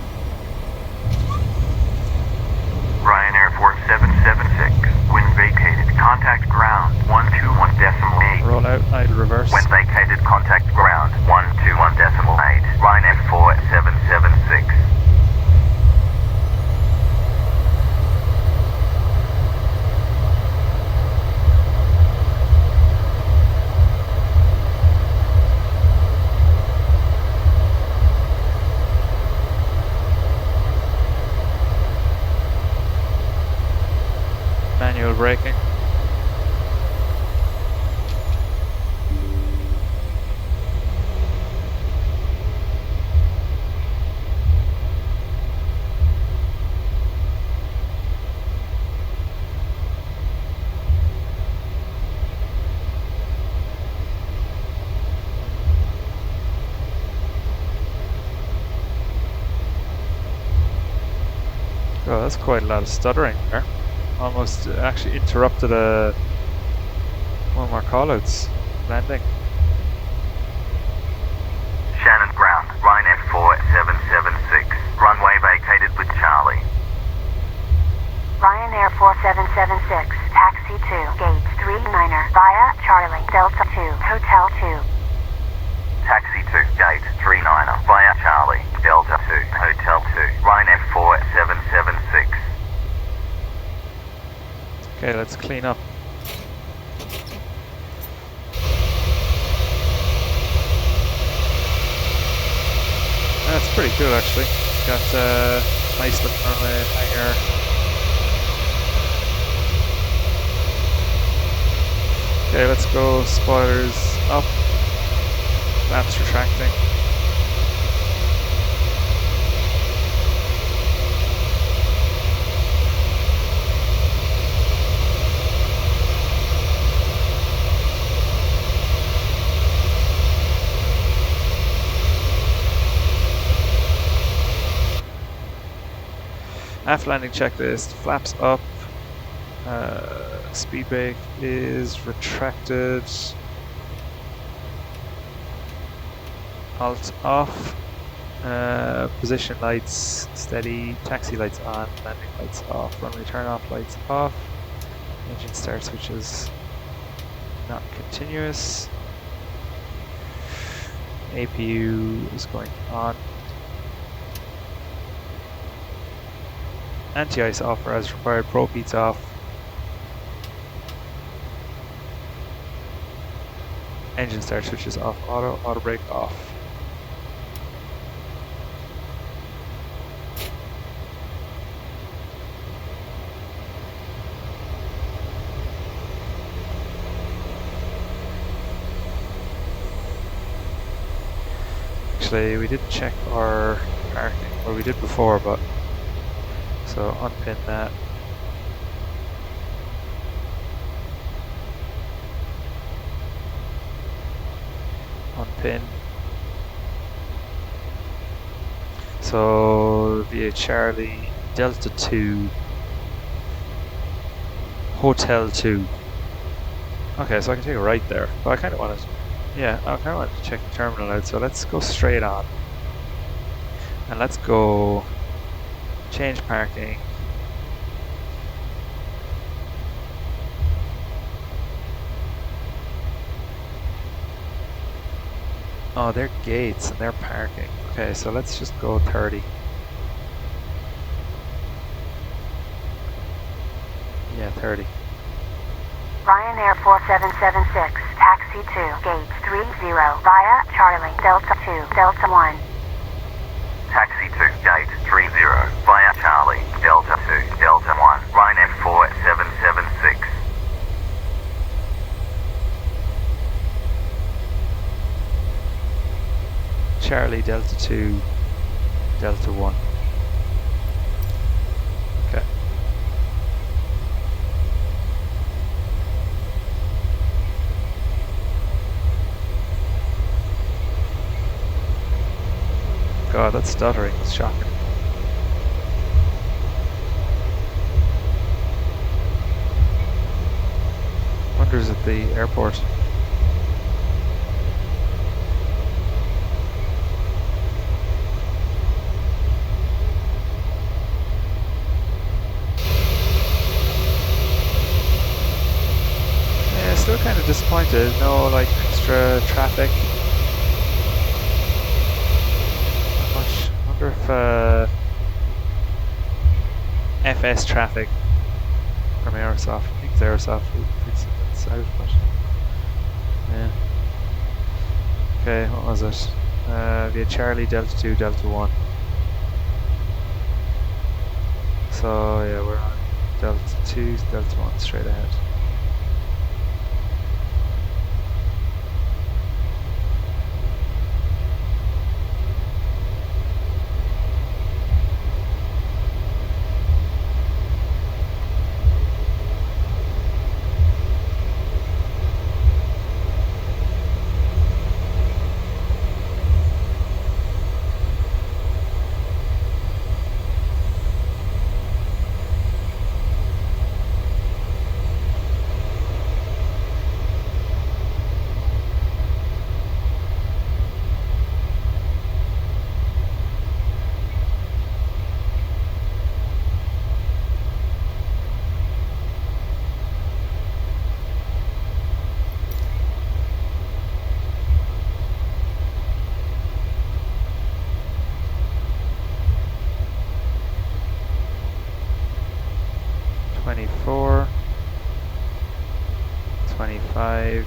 Speaker 5: Ryanair 4776. When vacated, contact ground 121.8.
Speaker 1: Roll out, idle reverse.
Speaker 2: When vacated, contact ground 121.8. Ryanair 4776.
Speaker 1: Manual braking. Oh, that's quite a lot of stuttering there. Almost actually interrupted one of our callouts landing.
Speaker 2: Shannon ground, Ryanair 4776. Runway vacated with Charlie.
Speaker 3: Ryanair 4776, taxi to gate 39er via Charlie Delta 2 Hotel 2.
Speaker 2: Taxi to gate 39er via Charlie Delta 2 Hotel 2. Ryanair 4776.
Speaker 1: Okay, let's clean up. That's pretty cool actually. Got a nice looking runway hangar. Okay, let's go. Spoilers up. Flaps retracting. Aft landing checklist, flaps up, speed brake is retracted, alt off, position lights steady, taxi lights on, landing lights off, runway turn off lights off, engine start switches not continuous, APU is going on. Anti-ice off as required, probe heats off. Engine start switches off, auto brake off. Actually, we didn't check our parking, well we did before, but so unpin that. Unpin. So via Charlie Delta 2 Hotel 2. Okay, so I can take a right there, but I kind of want to, yeah, I kind of want to check the terminal out. So let's go straight on, and let's go. Change parking. Oh, they're gates and they're parking. Okay, so let's just go 30. Yeah, 30.
Speaker 3: Ryanair 4776, taxi to gate 30 via Charlie Delta 2 Delta 1.
Speaker 2: Taxi to gate 30 via Charlie Delta 2 Delta 1. Ryanair 4776.
Speaker 1: Charlie Delta 2 Delta 1. Okay. God, that stuttering is shocking. wonders at the airport. Yeah, still kind of disappointed. No, like, extra traffic. Not much. I wonder if FS traffic from Aerosoft. I think it's Aerosoft who fixed it out, but yeah. Okay, what was it? We had Charlie, Delta 2, Delta 1. So yeah, we're on Delta 2, Delta 1 straight ahead. $24, $25.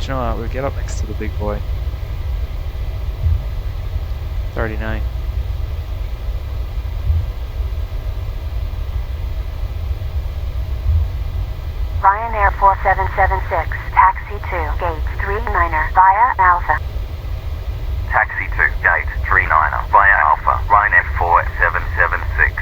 Speaker 1: Do you know what? We'll get up next to the big boy. 39.
Speaker 3: Ryanair 4776, taxi to gate 39er via Alpha.
Speaker 2: Taxi to gate 39er via Alpha, Ryanair 4776.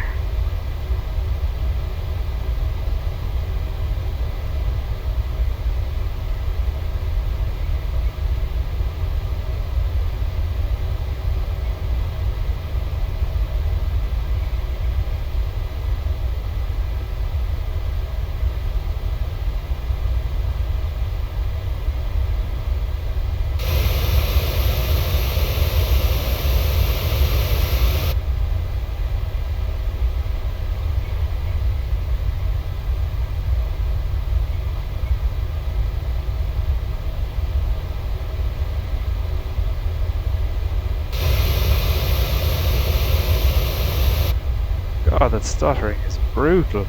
Speaker 1: God, that stuttering is brutal.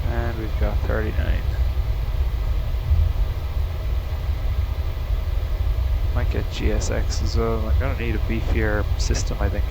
Speaker 1: And we've got 39. Might get GSX as well. I'm gonna need a beefier system, I think.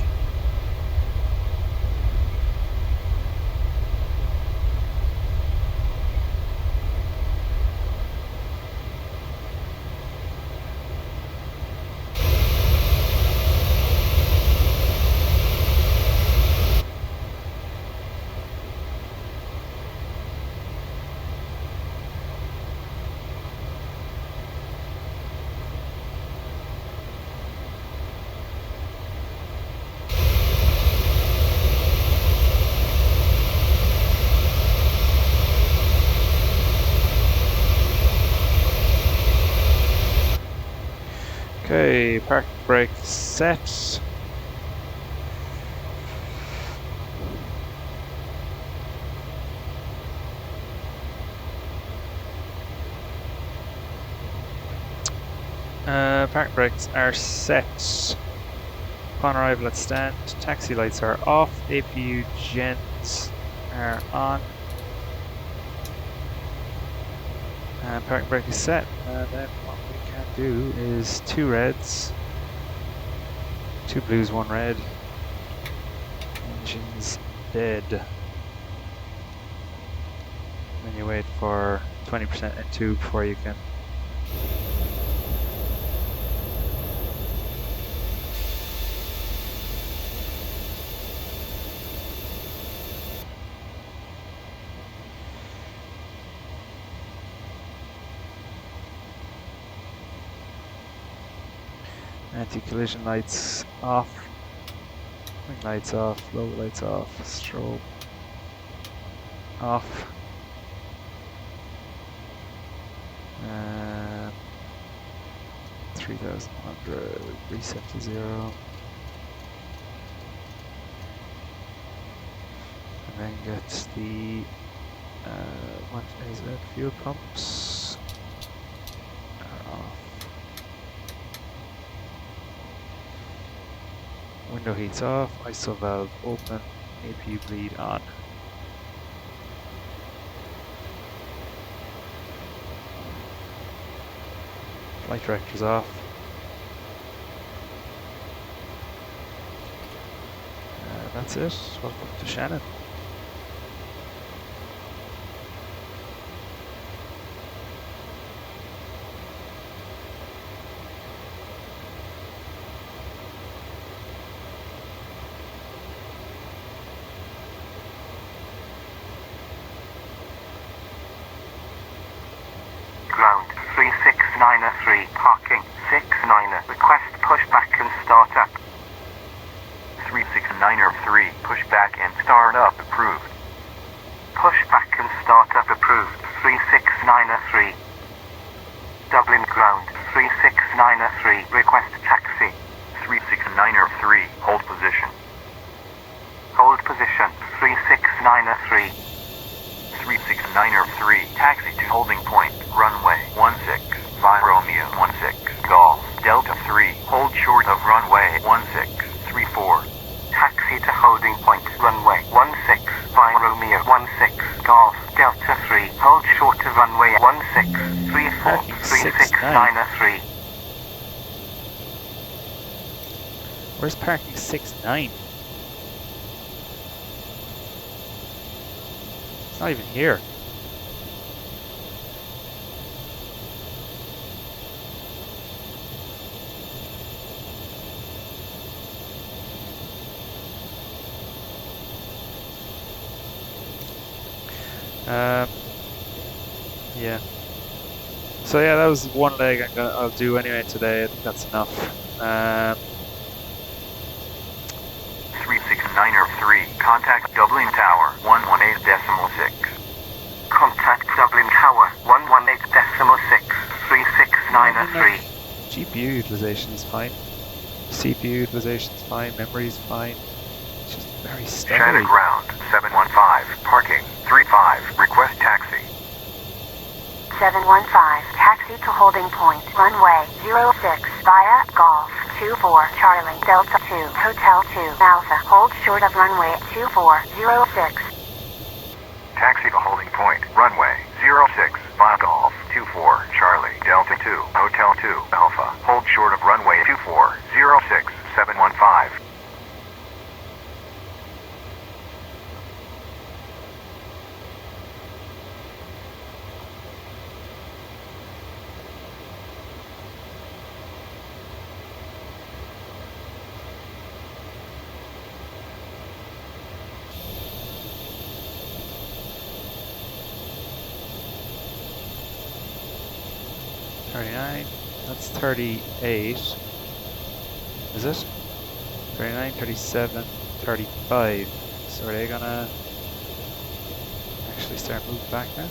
Speaker 1: Okay, park brake set. Parking brakes are set. Upon arrival at stand, taxi lights are off, APU gens are on. Parking brake is set, and then what we can do is 2 reds, 2 blues, 1 red. Engine's dead. Then you wait for 20% N2 before you can anti-collision lights off, wing lights off, low lights off, strobe off. 3100, reset to 0. And then get the, what is it, fuel pumps are off. Window heats off, ISO valve open, APU bleed on. Flight directors off. That's it. Welcome to Shannon.
Speaker 2: Ground 3693, parking 69er, request pushback and start up. 3693, pushback and start up approved. Pushback and start up approved. 3693. Dublin ground 3693, request taxi. 3693, hold position. Hold position 3693. 3693, taxi to holding point, runway 16, via Romeo 16, Golf, Delta 3, hold short of runway 1634. Taxi to holding point, runway 16, via Romeo 16, Golf, Delta 3, hold short of runway 1634, 3693.
Speaker 1: Where's parking 69? It's not even here. Yeah. So yeah, that was one leg I'll do anyway today. I think that's enough.
Speaker 2: 3693, contact Dublin Tower 118.6. Contact Dublin Tower 118.6. 3693.
Speaker 1: GPU utilization is fine. CPU utilization is fine. Memory is fine. It's just very steady.
Speaker 5: Shannon ground 715, parking 35, request taxi.
Speaker 3: 715, taxi to holding point, runway 06, via Golf 24, Charlie, Delta 2, Hotel 2, Alpha, hold short of runway 2406.
Speaker 5: Taxi to holding point, runway 06, via Golf 24, Charlie, Delta 2, Hotel 2, Alpha, hold short of runway 2406, 715.
Speaker 1: That's 38. Is it? 39, 37, 35. So are they gonna actually start moving back now?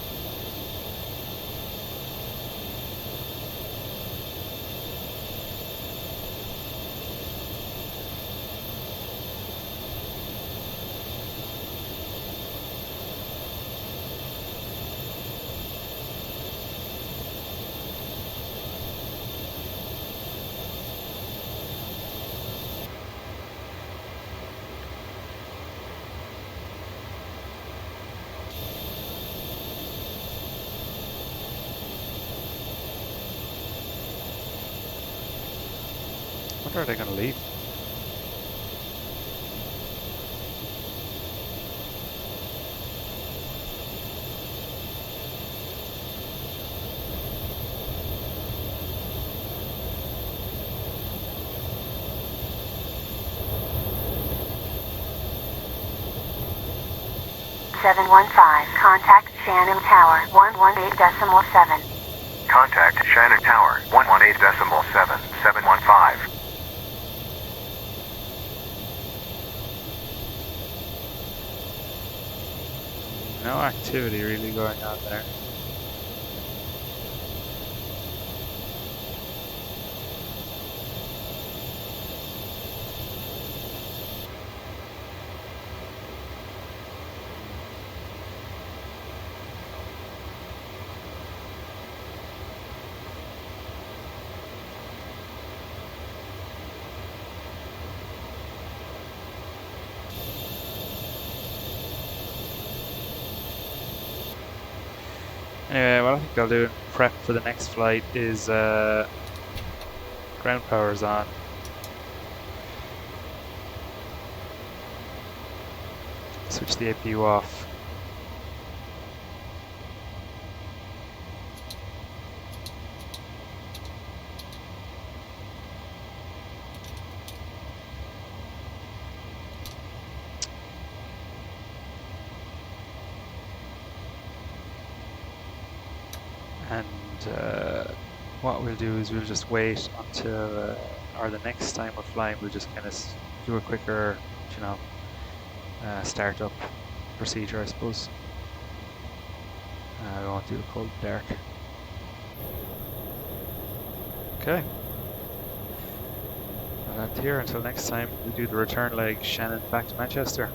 Speaker 1: wonder are they going to leave?
Speaker 3: Contact Shannon Tower 118.7.
Speaker 5: Contact Shannon Tower 118.7 715.
Speaker 1: No activity really going on there. Anyway, what I think I'll do in prep for the next flight is ground power's on. Switch the APU off. And what we'll do is we'll just wait until, or the next time we're flying, we'll just kind of do a quicker, you know, startup procedure, I suppose. We won't do a cold dark. Okay. I'll end here until next time we do the return leg, Shannon back to Manchester.